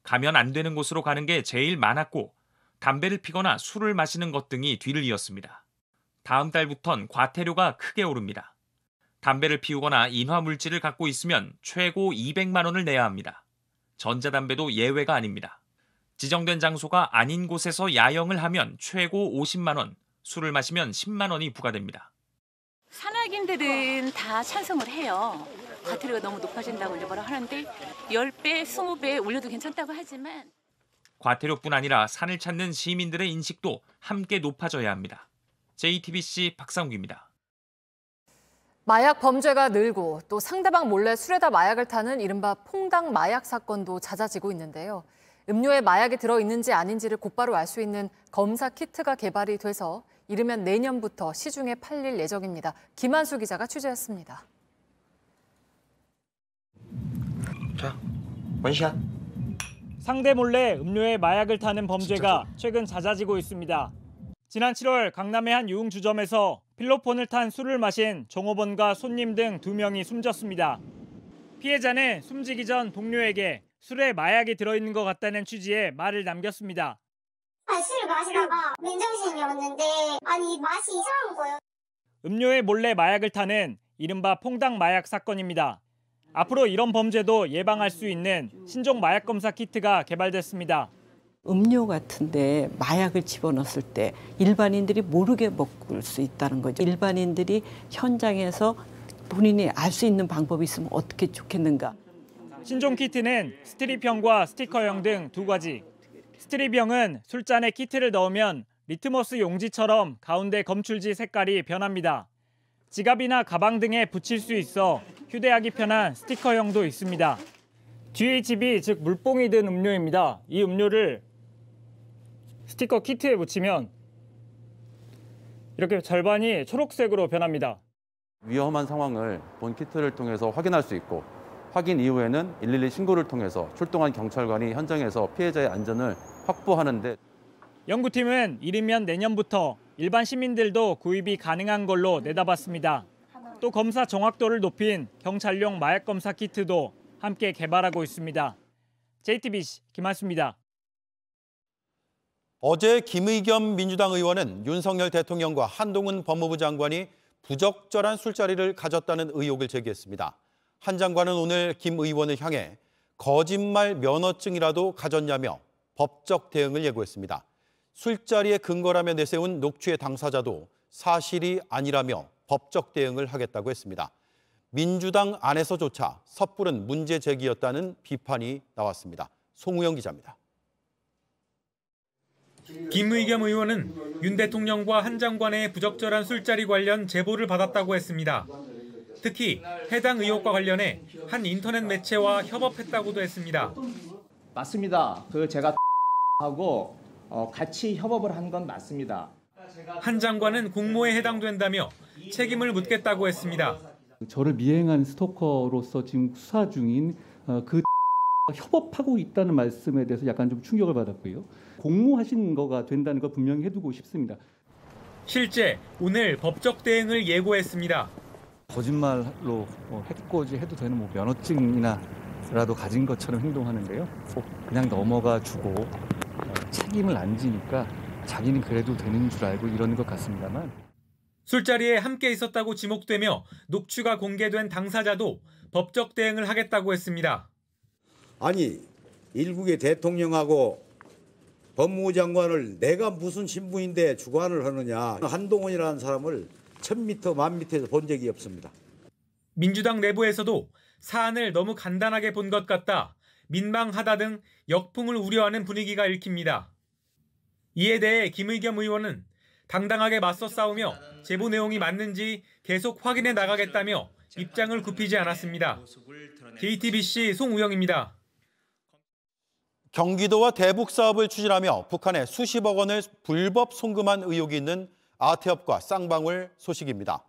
[SPEAKER 30] 가면 안 되는 곳으로 가는 게 제일 많았고 담배를 피거나 술을 마시는 것 등이 뒤를 이었습니다. 다음 달부턴 과태료가 크게 오릅니다. 담배를 피우거나 인화물질을 갖고 있으면 최고 200만 원을 내야 합니다. 전자담배도 예외가 아닙니다. 지정된 장소가 아닌 곳에서 야영을 하면 최고 50만 원, 술을 마시면 10만 원이 부과됩니다.
[SPEAKER 5] 산악인들은 다 찬성을 해요. 과태료가 너무 높아진다고 이제 뭐라 하는데 10배, 20배 올려도 괜찮다고 하지만
[SPEAKER 30] 과태료뿐 아니라 산을 찾는 시민들의 인식도 함께 높아져야 합니다. JTBC 박상욱입니다.
[SPEAKER 22] 마약 범죄가 늘고 또 상대방 몰래 술에다 마약을 타는 이른바 퐁당 마약 사건도 잦아지고 있는데요. 음료에 마약이 들어있는지 아닌지를 곧바로 알 수 있는 검사 키트가 개발이 돼서 이르면 내년부터 시중에 팔릴 예정입니다. 김한수 기자가 취재했습니다.
[SPEAKER 7] 자, 원샷.
[SPEAKER 9] 상대 몰래 음료에 마약을 타는 범죄가 최근 잦아지고 있습니다. 지난 7월 강남의 한 유흥주점에서 필로폰을 탄 술을 마신 종업원과 손님 등 2명이 숨졌습니다. 피해자는 숨지기 전 동료에게 술에 마약이 들어있는 것 같다는 취지의 말을 남겼습니다.
[SPEAKER 10] 술을 마시다가 맨정신이었는데 맛이 이상한 거예요.
[SPEAKER 9] 음료에 몰래 마약을 타는 이른바 퐁당 마약 사건입니다. 앞으로 이런 범죄도 예방할 수 있는 신종 마약 검사 키트가 개발됐습니다.
[SPEAKER 11] 음료 같은데 마약을 집어넣었을 때 일반인들이 모르게 먹을 수 있다는 거죠. 일반인들이 현장에서 본인이 알 수 있는 방법이 있으면 어떻게 좋겠는가.
[SPEAKER 9] 신종 키트는 스트립형과 스티커형 등 2가지. 스트립형은 술잔에 키트를 넣으면 리트머스 용지처럼 가운데 검출지 색깔이 변합니다. 지갑이나 가방 등에 붙일 수 있어 휴대하기 편한 스티커형도 있습니다. GHB, 즉 물뽕이 든 음료입니다. 이 음료를 스티커 키트에 묻히면 이렇게 절반이 초록색으로 변합니다.
[SPEAKER 12] 위험한 상황을 본 키트를 통해서 확인할 수 있고 확인 이후에는 112 신고를 통해서 출동한 경찰관이 현장에서 피해자의 안전을 확보하는 데
[SPEAKER 9] 연구팀은 이르면 내년부터 일반 시민들도 구입이 가능한 걸로 내다봤습니다. 또 검사 정확도를 높인 경찰용 마약 검사 키트도 함께 개발하고 있습니다. JTBC 김한수입니다.
[SPEAKER 1] 어제 김의겸 민주당 의원은 윤석열 대통령과 한동훈 법무부 장관이 부적절한 술자리를 가졌다는 의혹을 제기했습니다. 한 장관은 오늘 김 의원을 향해 거짓말 면허증이라도 가졌냐며 법적 대응을 예고했습니다. 술자리의 근거라며 내세운 녹취의 당사자도 사실이 아니라며 법적 대응을 하겠다고 했습니다. 민주당 안에서조차 섣부른 문제 제기였다는 비판이 나왔습니다. 송우영 기자입니다.
[SPEAKER 13] 김의겸 의원은 윤 대통령과 한 장관의 부적절한 술자리 관련 제보를 받았다고 했습니다. 특히 해당 의혹과 관련해 한 인터넷 매체와 협업했다고도 했습니다.
[SPEAKER 14] 맞습니다. 제가 하고 같이 협업을 한 건 맞습니다.
[SPEAKER 13] 한 장관은 공모에 해당된다며 책임을 묻겠다고 했습니다.
[SPEAKER 31] 저를 미행한 스토커로서 지금 수사 중인 그 협업하고 있다는 말씀에 대해서 약간 좀 충격을 받았고요. 공모하신 거가 된다는 걸 분명히 해두고 싶습니다.
[SPEAKER 13] 실제 오늘 법적 대응을 예고했습니다.
[SPEAKER 31] 거짓말로 해코지 해도 되는 면허증이나라도 가진 것처럼 행동하는데요. 그냥 넘어가 주고 책임을 안 지니까 자기는 그래도 되는 줄 알고 이러는 것 같습니다만.
[SPEAKER 13] 술자리에 함께 있었다고 지목되며 녹취가 공개된 당사자도 법적 대응을 하겠다고 했습니다.
[SPEAKER 32] 아니, 일국의 대통령하고 법무부 장관을 내가 무슨 신분인데 주관을 하느냐. 한동훈이라는 사람을 1000m, 1000m에서 본 적이 없습니다.
[SPEAKER 13] 민주당 내부에서도 사안을 너무 간단하게 본 것 같다, 민망하다 등 역풍을 우려하는 분위기가 읽힙니다. 이에 대해 김의겸 의원은 당당하게 맞서 싸우며 제보 내용이 맞는지 계속 확인해 나가겠다며 입장을 굽히지 않았습니다. JTBC 송우영입니다.
[SPEAKER 1] 경기도와 대북 사업을 추진하며 북한에 수십억 원을 불법 송금한 의혹이 있는 아태업과 쌍방울 소식입니다.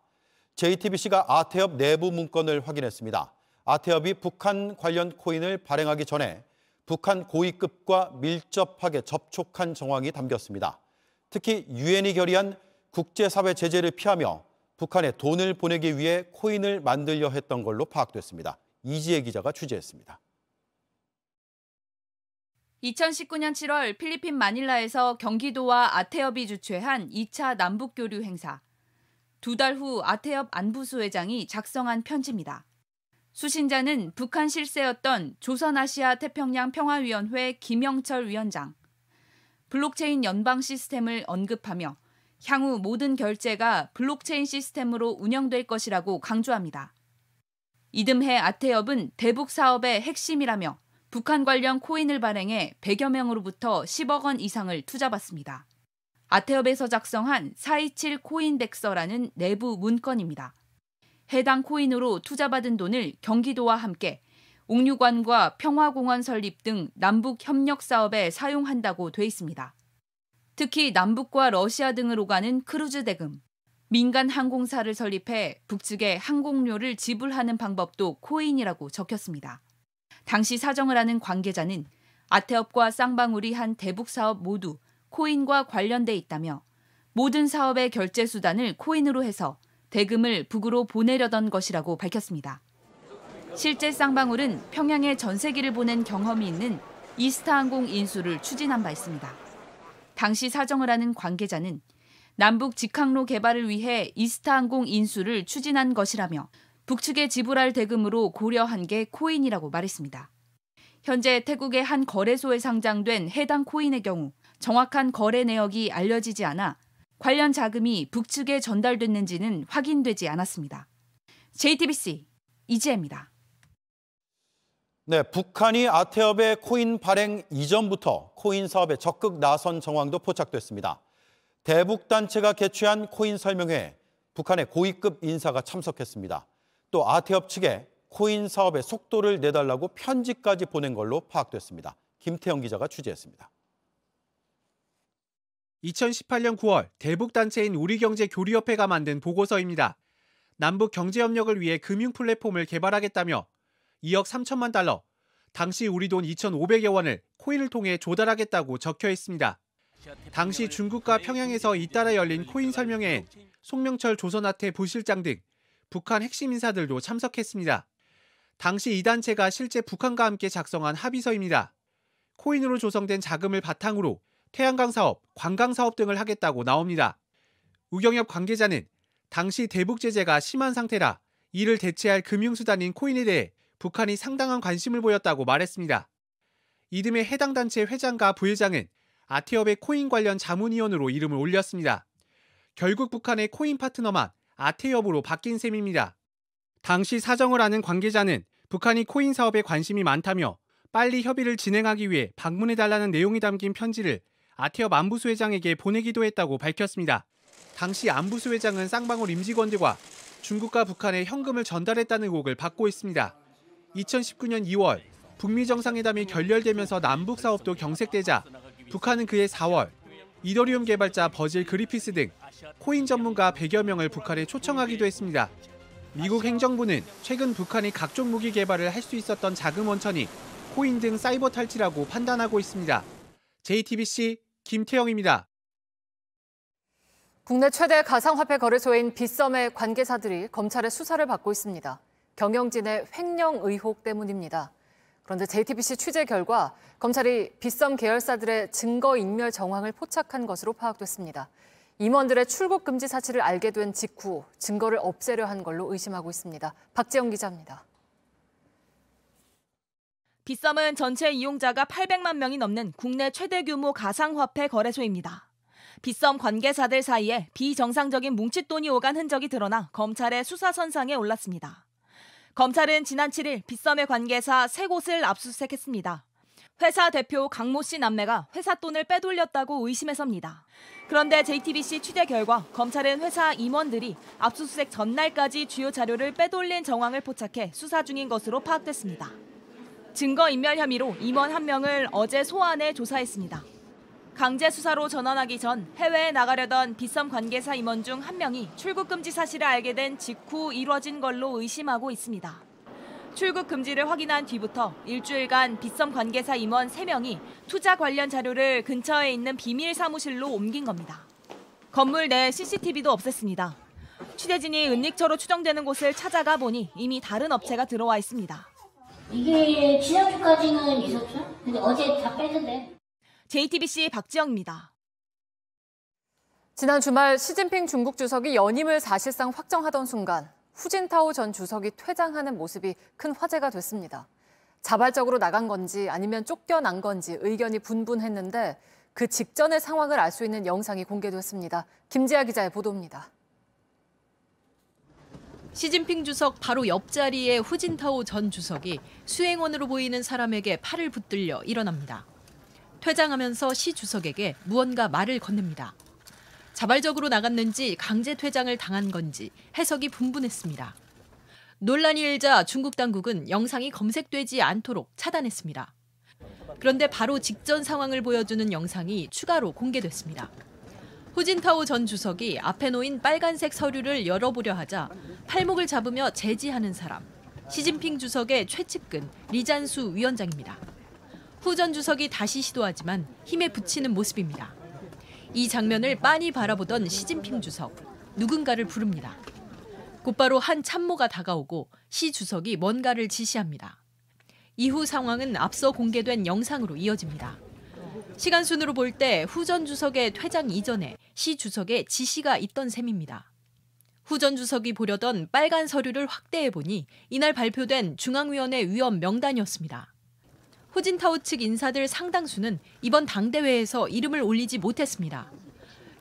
[SPEAKER 1] JTBC가 아태협 내부 문건을 확인했습니다. 아태협이 북한 관련 코인을 발행하기 전에 북한 고위급과 밀접하게 접촉한 정황이 담겼습니다. 특히 유엔이 결의한 국제사회 제재를 피하며 북한에 돈을 보내기 위해 코인을 만들려 했던 걸로 파악됐습니다. 이지혜 기자가 취재했습니다.
[SPEAKER 2] 2019년 7월 필리핀 마닐라에서 경기도와 아태협이 주최한 2차 남북교류 행사. 2달 후 아태협 안부수 회장이 작성한 편지입니다. 수신자는 북한 실세였던 조선아시아 태평양 평화위원회 김영철 위원장. 블록체인 연방 시스템을 언급하며 향후 모든 결제가 블록체인 시스템으로 운영될 것이라고 강조합니다. 이듬해 아태협은 대북 사업의 핵심이라며 북한 관련 코인을 발행해 100여 명으로부터 10억 원 이상을 투자받습니다. 아태협에서 작성한 427 코인덱서라는 내부 문건입니다. 해당 코인으로 투자받은 돈을 경기도와 함께 옥류관과 평화공원 설립 등 남북 협력 사업에 사용한다고 돼 있습니다. 특히 남북과 러시아 등을 오가는 크루즈 대금, 민간 항공사를 설립해 북측에 항공료를 지불하는 방법도 코인이라고 적혔습니다. 당시 사정을 아는 관계자는 아태협과 쌍방울이 한 대북 사업 모두 코인과 관련돼 있다며 모든 사업의 결제 수단을 코인으로 해서 대금을 북으로 보내려던 것이라고 밝혔습니다. 실제 쌍방울은 평양에 전세기를 보낸 경험이 있는 이스타항공 인수를 추진한 바 있습니다. 당시 사정을 아는 관계자는 남북 직항로 개발을 위해 이스타항공 인수를 추진한 것이라며 북측에 지불할 대금으로 고려한 게 코인이라고 말했습니다. 현재 태국의 한 거래소에 상장된 해당 코인의 경우 정확한 거래 내역이 알려지지 않아 관련 자금이 북측에 전달됐는지는 확인되지 않았습니다. JTBC 이지혜입니다.
[SPEAKER 1] 네, 북한이 아태협의 코인 발행 이전부터 코인 사업에 적극 나선 정황도 포착됐습니다. 대북 단체가 개최한 코인 설명회에 북한의 고위급 인사가 참석했습니다. 또 아태협 측에 코인 사업의 속도를 내달라고 편지까지 보낸 걸로 파악됐습니다. 김태형 기자가 취재했습니다.
[SPEAKER 6] 2018년 9월 대북단체인 우리경제교류협회가 만든 보고서입니다. 남북 경제협력을 위해 금융 플랫폼을 개발하겠다며 2억 3천만 달러, 당시 우리 돈 2,500여 원을 코인을 통해 조달하겠다고 적혀 있습니다. 당시 중국과 평양에서 잇따라 열린 코인 설명회엔 송명철 조선아태 부실장 등 북한 핵심 인사들도 참석했습니다. 당시 이 단체가 실제 북한과 함께 작성한 합의서입니다. 코인으로 조성된 자금을 바탕으로 태양광 사업, 관광 사업 등을 하겠다고 나옵니다. 우경협 관계자는 당시 대북 제재가 심한 상태라 이를 대체할 금융수단인 코인에 대해 북한이 상당한 관심을 보였다고 말했습니다. 이듬해 해당 단체 회장과 부회장은 아태협의 코인 관련 자문위원으로 이름을 올렸습니다. 결국 북한의 코인 파트너만 아태협으로 바뀐 셈입니다. 당시 사정을 아는 관계자는 북한이 코인 사업에 관심이 많다며 빨리 협의를 진행하기 위해 방문해달라는 내용이 담긴 편지를 아태협 안부수 회장에게 보내기도 했다고 밝혔습니다. 당시 안부수 회장은 쌍방울 임직원들과 중국과 북한에 현금을 전달했다는 의혹을 받고 있습니다. 2019년 2월 북미 정상회담이 결렬되면서 남북 사업도 경색되자 북한은 그해 4월 이더리움 개발자 버질 그리피스 등 코인 전문가 100여 명을 북한에 초청하기도 했습니다. 미국 행정부는 최근 북한이 각종 무기 개발을 할 수 있었던 자금 원천이 코인 등 사이버 탈취라고 판단하고 있습니다. JTBC 김태형입니다.
[SPEAKER 22] 국내 최대 가상화폐 거래소인 빗썸의 관계자들이 검찰의 수사를 받고 있습니다. 경영진의 횡령 의혹 때문입니다. 그런데 JTBC 취재 결과 검찰이 빗썸 계열사들의 증거인멸 정황을 포착한 것으로 파악됐습니다. 임원들의 출국 금지 사실을 알게 된 직후 증거를 없애려 한 걸로 의심하고 있습니다. 박지영 기자입니다.
[SPEAKER 8] 빗썸은 전체 이용자가 800만 명이 넘는 국내 최대 규모 가상화폐 거래소입니다. 빗썸 관계자들 사이에 비정상적인 뭉칫돈이 오간 흔적이 드러나 검찰의 수사선상에 올랐습니다. 검찰은 지난 7일 빗썸의 관계사 3곳을 압수수색했습니다. 회사 대표 강모 씨 남매가 회사 돈을 빼돌렸다고 의심해서입니다. 그런데 JTBC 취재 결과 검찰은 회사 임원들이 압수수색 전날까지 주요 자료를 빼돌린 정황을 포착해 수사 중인 것으로 파악됐습니다. 증거인멸 혐의로 임원 1명을 어제 소환해 조사했습니다. 강제 수사로 전환하기 전 해외에 나가려던 빗썸 관계사 임원 중 한 명이 출국 금지 사실을 알게 된 직후 이뤄진 걸로 의심하고 있습니다. 출국 금지를 확인한 뒤부터 일주일간 빗썸 관계사 임원 3명이 투자 관련 자료를 근처에 있는 비밀 사무실로 옮긴 겁니다. 건물 내 CCTV도 없앴습니다. 취재진이 은닉처로 추정되는 곳을 찾아가 보니 이미 다른 업체가 들어와 있습니다.
[SPEAKER 15] 이게 지난주까지는 있었죠? 근데 어제 다 뺐는데.
[SPEAKER 8] JTBC 박지영입니다.
[SPEAKER 22] 지난 주말 시진핑 중국 주석이 연임을 사실상 확정하던 순간 후진타오 전 주석이 퇴장하는 모습이 큰 화제가 됐습니다. 자발적으로 나간 건지 아니면 쫓겨난 건지 의견이 분분했는데 그 직전의 상황을 알 수 있는 영상이 공개됐습니다. 김지아 기자의 보도입니다.
[SPEAKER 16] 시진핑 주석 바로 옆자리에 후진타오 전 주석이 수행원으로 보이는 사람에게 팔을 붙들려 일어납니다. 퇴장하면서 시 주석에게 무언가 말을 건넵니다. 자발적으로 나갔는지 강제 퇴장을 당한 건지 해석이 분분했습니다. 논란이 일자 중국 당국은 영상이 검색되지 않도록 차단했습니다. 그런데 바로 직전 상황을 보여주는 영상이 추가로 공개됐습니다. 후진타오 전 주석이 앞에 놓인 빨간색 서류를 열어보려 하자 팔목을 잡으며 제지하는 사람, 시진핑 주석의 최측근 리잔수 위원장입니다. 후 전 주석이 다시 시도하지만 힘에 부치는 모습입니다. 이 장면을 빤히 바라보던 시진핑 주석, 누군가를 부릅니다. 곧바로 한 참모가 다가오고 시 주석이 뭔가를 지시합니다. 이후 상황은 앞서 공개된 영상으로 이어집니다. 시간 순으로 볼 때 후 전 주석의 퇴장 이전에 시 주석의 지시가 있던 셈입니다. 후 전 주석이 보려던 빨간 서류를 확대해 보니 이날 발표된 중앙위원회 위원 명단이었습니다. 후진타오 측 인사들 상당수는 이번 당대회에서 이름을 올리지 못했습니다.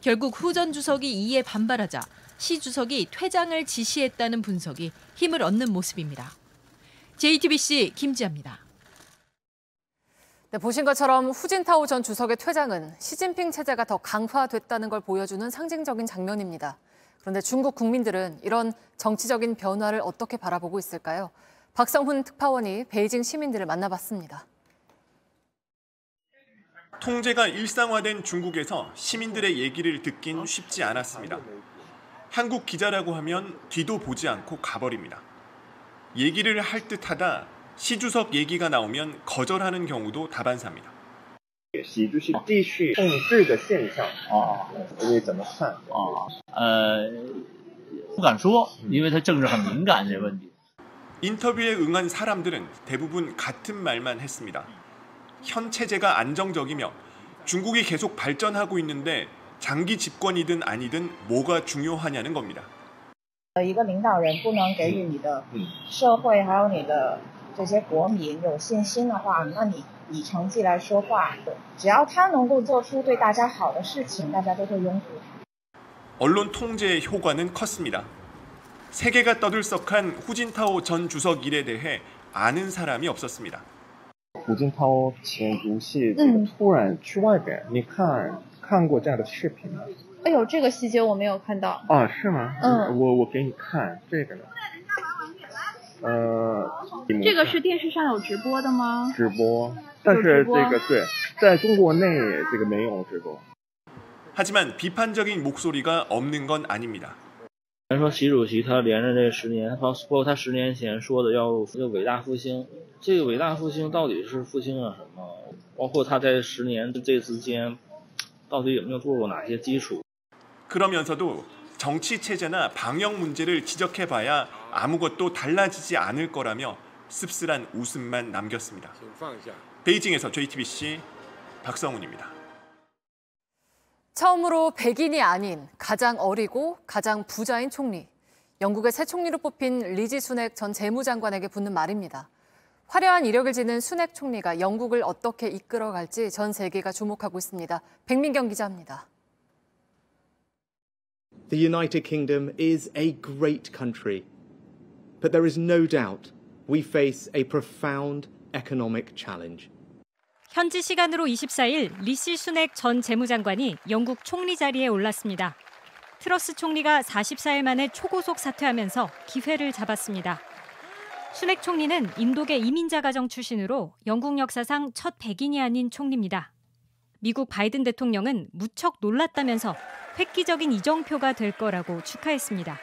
[SPEAKER 16] 결국 후 전 주석이 이에 반발하자 시 주석이 퇴장을 지시했다는 분석이 힘을 얻는 모습입니다. JTBC 김지아입니다.
[SPEAKER 22] 네, 보신 것처럼 후진타오 전 주석의 퇴장은 시진핑 체제가 더 강화됐다는 걸 보여주는 상징적인 장면입니다. 그런데 중국 국민들은 이런 정치적인 변화를 어떻게 바라보고 있을까요? 박성훈 특파원이 베이징 시민들을 만나봤습니다.
[SPEAKER 17] 통제가 일상화된 중국에서 시민들의 얘기를 듣긴 쉽지 않았습니다. 한국 기자라고 하면 뒤도 보지 않고 가버립니다. 얘기를 할 듯하다 시 주석 얘기가 나오면 거절하는 경우도 다반사입니다.
[SPEAKER 18] 习主席继续控制的现象你怎么看？
[SPEAKER 19] 不敢说，因为它政治很敏感这问题。
[SPEAKER 17] 인터뷰에 응한 사람들은 대부분 같은 말만 했습니다. 현 체제가 안정적이며 중국이 계속 발전하고 있는데 장기 집권이든 아니든 뭐가 중요하냐는 겁니다.
[SPEAKER 20] 一个领导人不能给予你的社会还有你的这些国民有信心的话，那你以成绩来说话，只要他能够做出对大家好的事情，大家都会拥护他。
[SPEAKER 17] 언론 통제의 효과는 컸습니다. 세계가 떠들썩한 후진타오 전 주석 일에 대해 아는 사람이 없었습니다.
[SPEAKER 18] 胡锦涛前主席突然去外边，你看过这样的视频吗？
[SPEAKER 21] 哎呦，这个细节我没有看到。
[SPEAKER 18] 啊，是吗？我给你看这个呢。
[SPEAKER 21] 这个是电视上有直播的吗？
[SPEAKER 18] 直播，但是这个对，在中国内这个没有直播。
[SPEAKER 17] 하지만 비판적인 목소리가 없는 건 아닙니다.
[SPEAKER 19] 说习主席他连着这10年，包括他10年前说的要伟大复兴，这个伟大复兴到底是复兴了什么？包括他在10年这之间，到底有没有做过哪些基础？
[SPEAKER 17] 그러면서도 정치 체제나 방역 문제를 지적해봐야 아무것도 달라지지 않을 거라며 씁쓸한 웃음만 남겼습니다. 베이징에서 JTBC 박성훈입니다.
[SPEAKER 22] 처음으로 백인이 아닌 가장 어리고 가장 부자인 총리. 영국의 새 총리로 뽑힌 리지 수넥 전 재무장관에게 붙는 말입니다. 화려한 이력을 지닌 수넥 총리가 영국을 어떻게 이끌어갈지 전 세계가 주목하고 있습니다. 백민경 기자입니다.
[SPEAKER 20] The United Kingdom is a great country, but there is no doubt we face a profound economic challenge.
[SPEAKER 21] 현지 시간으로 24일 리시 수넥 전 재무장관이 영국 총리 자리에 올랐습니다. 트러스 총리가 44일 만에 초고속 사퇴하면서 기회를 잡았습니다. 수넥 총리는 인도계 이민자 가정 출신으로 영국 역사상 첫 백인이 아닌 총리입니다. 미국 바이든 대통령은 무척 놀랐다면서 획기적인 이정표가 될 거라고 축하했습니다.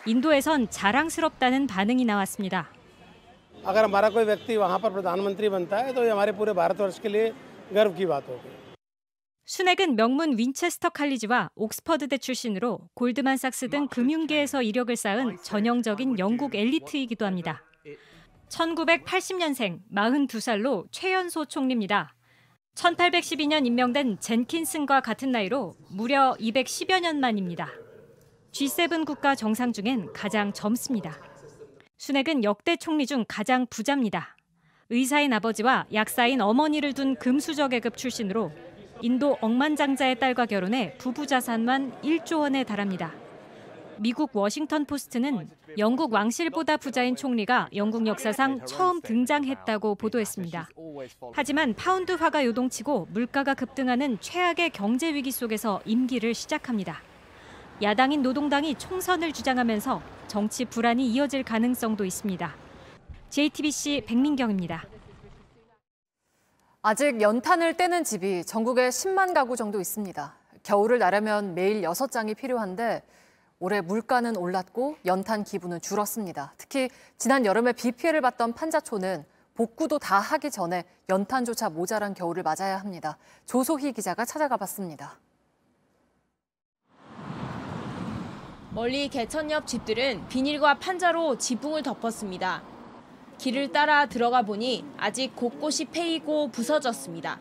[SPEAKER 21] 인도에선 자랑스럽다는 반응이 나왔습니다.
[SPEAKER 3] अगर हमारा कोई व्यक्ति वहां पर प्रधानमंत्री बनता है तो ये हमारे पूरे भारतवर्ष के लिए गर्व की बात होगी.
[SPEAKER 21] 순핵은 명문 윈체스터 칼리지와 옥스퍼드대 출신으로 골드만삭스 등 금융계에서 이력을 쌓은 전형적인 영국 엘리트이기도 합니다. 1980년생 42살로 최연소 총리입니다. 1812년 임명된 젠킨슨과 같은 나이로 무려 210여 년 만입니다. G7 국가 정상 중엔 가장 젊습니다. 순핵은 역대 총리 중 가장 부자입니다. 의사인 아버지와 약사인 어머니를 둔 금수저계급 출신으로 인도 억만장자의 딸과 결혼해 부부 자산만 1조 원에 달합니다. 미국 워싱턴 포스트는 영국 왕실보다 부자인 총리가 영국 역사상 처음 등장했다고 보도했습니다. 하지만 파운드화가 요동치고 물가가 급등하는 최악의 경제 위기 속에서 임기를 시작합니다. 야당인 노동당이 총선을 주장하면서 정치 불안이 이어질 가능성도 있습니다. JTBC 백민경입니다.
[SPEAKER 22] 아직 연탄을 떼는 집이 전국에 10만 가구 정도 있습니다. 겨울을 나려면 매일 6장이 필요한데 올해 물가는 올랐고 연탄 기부는 줄었습니다. 특히 지난 여름에 비 피해를 봤던 판자촌은 복구도 다 하기 전에 연탄조차 모자란 겨울을 맞아야 합니다. 조소희 기자가 찾아가 봤습니다.
[SPEAKER 8] 멀리 개천 옆 집들은 비닐과 판자로 지붕을 덮었습니다. 길을 따라 들어가 보니 아직 곳곳이 패이고 부서졌습니다.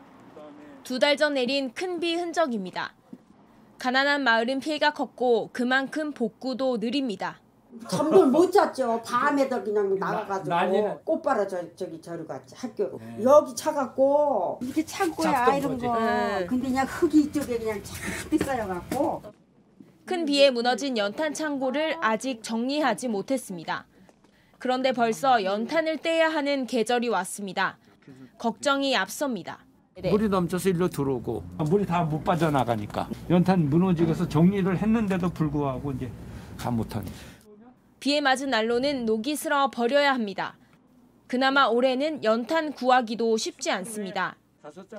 [SPEAKER 8] 2달 전 내린 큰 비 흔적입니다. 가난한 마을은 피해가 컸고 그만큼 복구도 느립니다.
[SPEAKER 4] 잠을 못 잤죠. 밤에도 그냥 나가가지고 꽃바라 저기 갔지 학교. 여기 차갖고 이렇게 창고에 아이런 거. 근데 그냥 흙이 이쪽에 그냥 잔뜩 쌓여갖고.
[SPEAKER 8] 큰 비에 무너진 연탄 창고를 아직 정리하지 못했습니다. 그런데 벌써 연탄을 떼야 하는 계절이 왔습니다. 걱정이 앞섭니다.
[SPEAKER 5] 물이 넘쳐서 일로 들어오고 물이 다 못 빠져나가니까 연탄 무너지고서 정리를 했는데도 불구하고 이제 다 못하니.
[SPEAKER 8] 비에 맞은 난로는 녹이 슬어 버려야 합니다. 그나마 올해는 연탄 구하기도 쉽지 않습니다.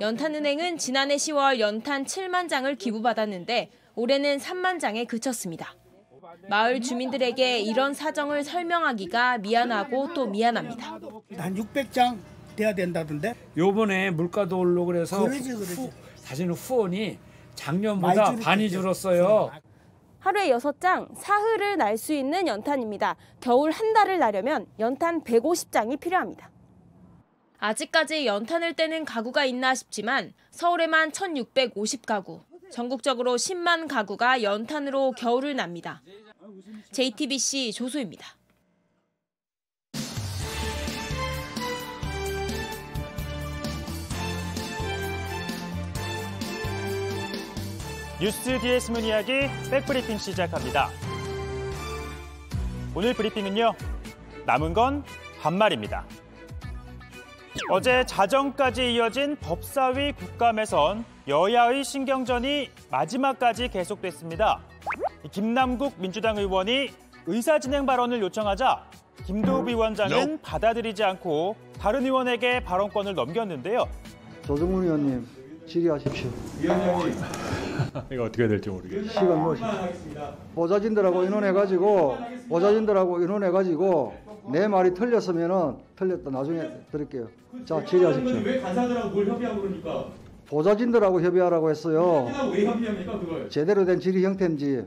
[SPEAKER 8] 연탄은행은 지난해 10월 연탄 7만 장을 기부받았는데 올해는 3만 장에 그쳤습니다. 마을 주민들에게 이런 사정을 설명하기가 미안하고 또 미안합니다.
[SPEAKER 3] 한 600장 돼야 된다던데?
[SPEAKER 5] 요번에 물가도 오르고 그래서
[SPEAKER 3] 그러지.
[SPEAKER 5] 사실은 후원이 작년보다 반이 줄었어요.
[SPEAKER 8] 하루에 6장, 사흘을 날 수 있는 연탄입니다. 겨울 한 달을 나려면 연탄 150장이 필요합니다. 아직까지 연탄을 떼는 가구가 있나 싶지만 서울에만 1,650가구, 전국적으로 10만 가구가 연탄으로 겨울을 납니다. JTBC 조소입니다.
[SPEAKER 7] 뉴스 뒤에 숨은 이야기 백브리핑 시작합니다. 오늘 브리핑은요. 남은 건 반말입니다. 어제 자정까지 이어진 법사위 국감에선 여야의 신경전이 마지막까지 계속됐습니다. 김남국 민주당 의원이 의사진행 발언을 요청하자 김도읍 위원장은 받아들이지 않고 다른 의원에게 발언권을 넘겼는데요.
[SPEAKER 23] 조정문 의원님 질의하십시오.
[SPEAKER 24] 위원장님. 이거 어떻게 될지 모르겠어요.
[SPEAKER 23] 시간 무엇입니까? 보좌진들하고 의논해가지고 내 말이 틀렸으면은 틀렸다 나중에 드릴게요. 자, 질의하십시오.
[SPEAKER 24] 왜 간사들하고 뭘 협의하고 그러니까?
[SPEAKER 23] 보좌진들하고 협의하라고 했어요.
[SPEAKER 24] 왜 협의합니까 그걸?
[SPEAKER 23] 제대로 된 질의 형태인지.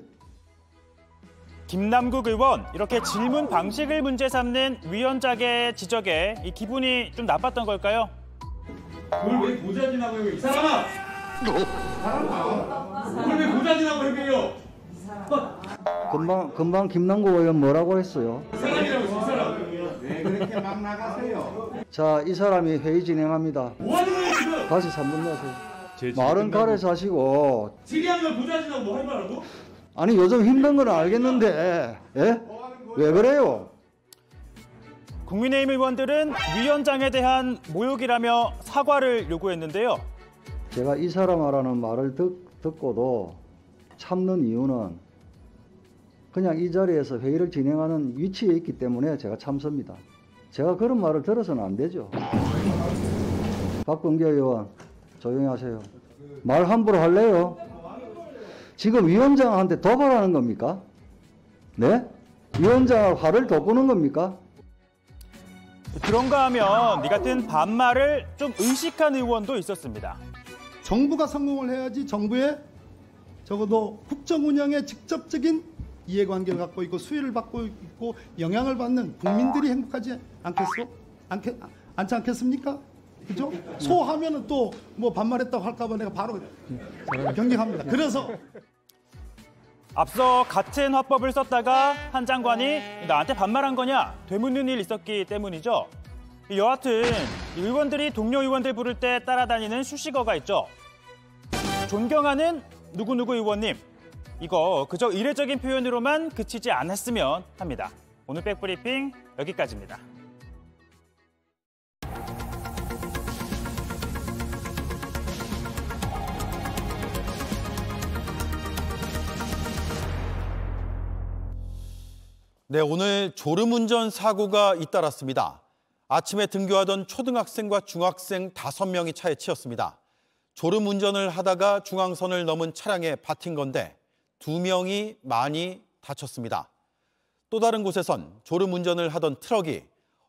[SPEAKER 7] 김남국 의원 이렇게 질문 방식을 문제 삼는 위원장의 지적에 이 기분이 좀 나빴던 걸까요?
[SPEAKER 24] 그걸 왜 보좌진하고 협의해요? 이 사람아! 그걸 왜 보좌진하고 협의해요?
[SPEAKER 23] 금방 김남국 의원 뭐라고 했어요?
[SPEAKER 24] 이 사람이라고 이 사람.
[SPEAKER 23] 왜 그렇게 막 나가세요? 자, 이 사람이 회의 진행합니다.
[SPEAKER 24] 뭐 하는 거예요 지금?
[SPEAKER 23] 다시 3분 나세요. 말은 가려서 하시고.
[SPEAKER 24] 질의하는 걸 보좌진하고 뭐 할 말하고?
[SPEAKER 23] 아니 요즘 힘든 건 알겠는데 예? 왜 그래요?
[SPEAKER 7] 국민의힘 의원들은 위원장에 대한 모욕이라며 사과를 요구했는데요.
[SPEAKER 23] 제가 이 사람 하라는 말을 듣고도 참는 이유는 그냥 이 자리에서 회의를 진행하는 위치에 있기 때문에 제가 참습니다. 제가 그런 말을 들어서는 안 되죠. 박범계 의원 조용히 하세요. 말 함부로 할래요? 지금 위원장한테 도발하는 겁니까? 네? 위원장 화를 돋구는 겁니까?
[SPEAKER 7] 그런가 하면 이 같은 반말을 좀 의식한 의원도 있었습니다.
[SPEAKER 9] 정부가 성공을 해야지 정부의 적어도 국정 운영에 직접적인 이해관계를 갖고 있고 수혜를 받고 있고 영향을 받는 국민들이 행복하지 않지 않겠습니까? 그죠? 소하면은 또 뭐 반말했다고 할까봐 내가 바로 경계합니다. 그래서
[SPEAKER 7] 앞서 같은 화법을 썼다가 한 장관이 나한테 반말한 거냐 되묻는 일이 있었기 때문이죠. 여하튼 의원들이 동료 의원들 부를 때 따라다니는 수식어가 있죠. 존경하는 누구누구 의원님. 이거 그저 이례적인 표현으로만 그치지 않았으면 합니다. 오늘 백브리핑 여기까지입니다.
[SPEAKER 1] 네, 오늘 졸음운전 사고가 잇따랐습니다. 아침에 등교하던 초등학생과 중학생 5명이 차에 치였습니다. 졸음운전을 하다가 중앙선을 넘은 차량에 받힌 건데 2명이 많이 다쳤습니다. 또 다른 곳에선 졸음운전을 하던 트럭이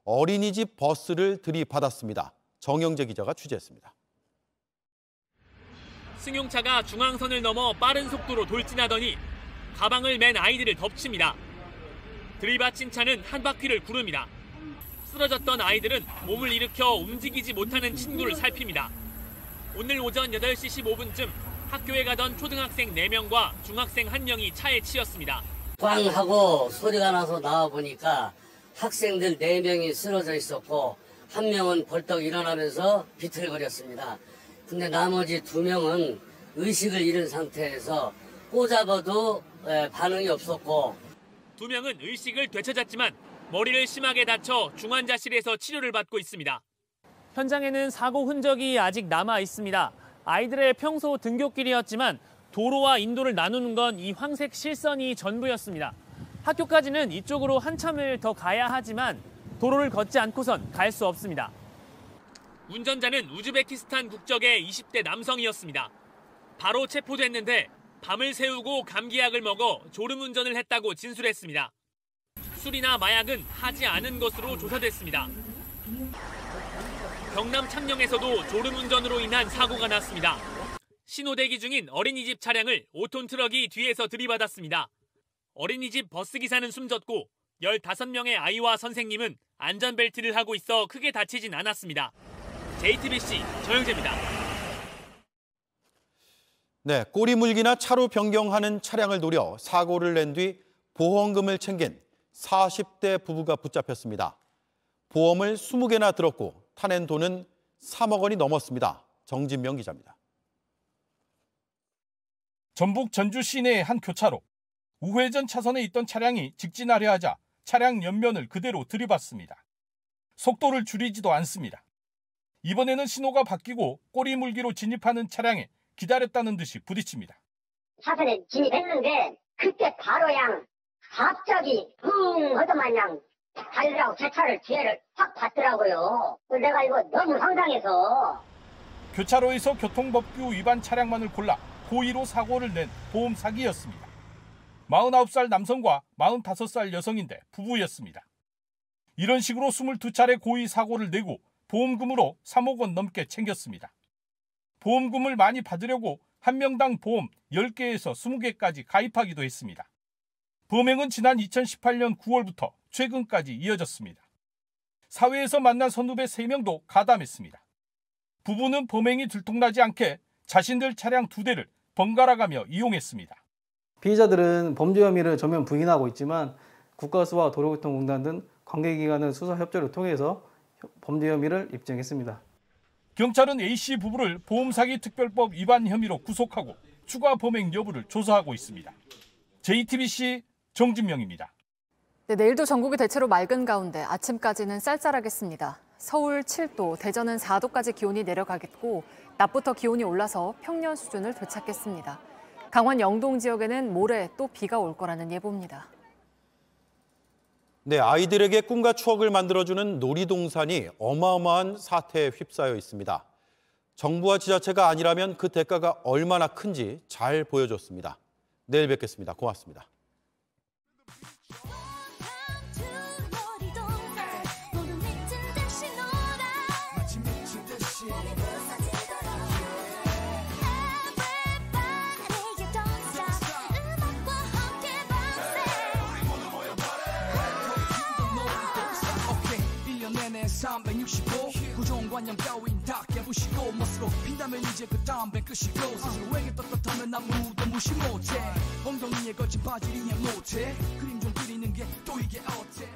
[SPEAKER 1] 어린이집 버스를 들이받았습니다. 정영재 기자가 취재했습니다.
[SPEAKER 10] 승용차가 중앙선을 넘어 빠른 속도로 돌진하더니 가방을 맨 아이들을 덮칩니다. 들이받친 차는 한 바퀴를 구릅니다. 쓰러졌던 아이들은 몸을 일으켜 움직이지 못하는 친구를 살핍니다. 오늘 오전 8시 15분쯤 학교에 가던 초등학생 4명과 중학생 1명이 차에 치였습니다.
[SPEAKER 11] 꽝 하고 소리가 나서 나와보니까 학생들 4명이 쓰러져 있었고 1명은 벌떡 일어나면서 비틀거렸습니다. 근데 나머지 2명은 의식을 잃은 상태에서 꼬잡아도 반응이 없었고
[SPEAKER 10] 2명은 의식을 되찾았지만 머리를 심하게 다쳐 중환자실에서 치료를 받고 있습니다. 현장에는 사고 흔적이 아직 남아 있습니다. 아이들의 평소 등굣길이었지만 도로와 인도를 나누는 건 이 황색 실선이 전부였습니다. 학교까지는 이쪽으로 한참을 더 가야 하지만 도로를 걷지 않고선 갈 수 없습니다. 운전자는 우즈베키스탄 국적의 20대 남성이었습니다. 바로 체포됐는데 밤을 새우고 감기약을 먹어 졸음운전을 했다고 진술했습니다. 술이나 마약은 하지 않은 것으로 조사됐습니다. 경남 창녕에서도 졸음운전으로 인한 사고가 났습니다. 신호대기 중인 어린이집 차량을 5톤 트럭이 뒤에서 들이받았습니다. 어린이집 버스기사는 숨졌고 15명의 아이와 선생님은 안전벨트를 하고 있어 크게 다치진 않았습니다. JTBC 정영재입니다.
[SPEAKER 1] 네, 꼬리물기나 차로 변경하는 차량을 노려 사고를 낸 뒤 보험금을 챙긴 40대 부부가 붙잡혔습니다. 보험을 20개나 들었고 타낸 돈은 3억 원이 넘었습니다. 정진명 기자입니다.
[SPEAKER 12] 전북 전주 시내의 한 교차로. 우회전 차선에 있던 차량이 직진하려 하자 차량 옆면을 그대로 들이받습니다. 속도를 줄이지도 않습니다. 이번에는 신호가 바뀌고 꼬리물기로 진입하는 차량에 기다렸다는 듯이 부딪힙니다.
[SPEAKER 14] 차선에 진입했는데 그때 바로 양 갑자기 붕 하더만 양 달리라고 제 차를 뒤에를 확 봤더라고요. 내가 이거 너무 황당해서.
[SPEAKER 12] 교차로에서 교통법규 위반 차량만을 골라 고의로 사고를 낸 보험 사기였습니다. 49살 남성과 45살 여성인데 부부였습니다. 이런 식으로 22차례 고의 사고를 내고 보험금으로 3억 원 넘게 챙겼습니다. 보험금을 많이 받으려고 한 명당 보험 10개에서 20개까지 가입하기도 했습니다. 범행은 지난 2018년 9월부터 최근까지 이어졌습니다. 사회에서 만난 선후배 3명도 가담했습니다. 부부는 범행이 들통나지 않게 자신들 차량 2대를 번갈아가며 이용했습니다.
[SPEAKER 25] 피의자들은 범죄 혐의를 전면 부인하고 있지만 국가수와 도로교통공단 등 관계기관의 수사 협조를 통해서 범죄 혐의를 입증했습니다.
[SPEAKER 12] 경찰은 A씨 부부를 보험사기 특별법 위반 혐의로 구속하고 추가 범행 여부를 조사하고 있습니다. JTBC 정진명입니다.
[SPEAKER 22] 네, 내일도 전국이 대체로 맑은 가운데 아침까지는 쌀쌀하겠습니다. 서울 7도, 대전은 4도까지 기온이 내려가겠고 낮부터 기온이 올라서 평년 수준을 되찾겠습니다. 강원 영동 지역에는 모레 또 비가 올 거라는 예보입니다.
[SPEAKER 1] 네, 아이들에게 꿈과 추억을 만들어주는 놀이동산이 어마어마한 사태에 휩싸여 있습니다. 정부와 지자체가 아니라면 그 대가가 얼마나 큰지 잘 보여줬습니다. 내일 뵙겠습니다. 고맙습니다.
[SPEAKER 2] 내내 365 고정관념 따윈 다 깨부시고 멋으로 핀다면 이제 그 다음엔 끝이고 스스로에게 떳떳하면 아무도 무시 못해 엉덩이에 거친 바지를 이해 못해 그림 좀 그리는 게 또 이게 어때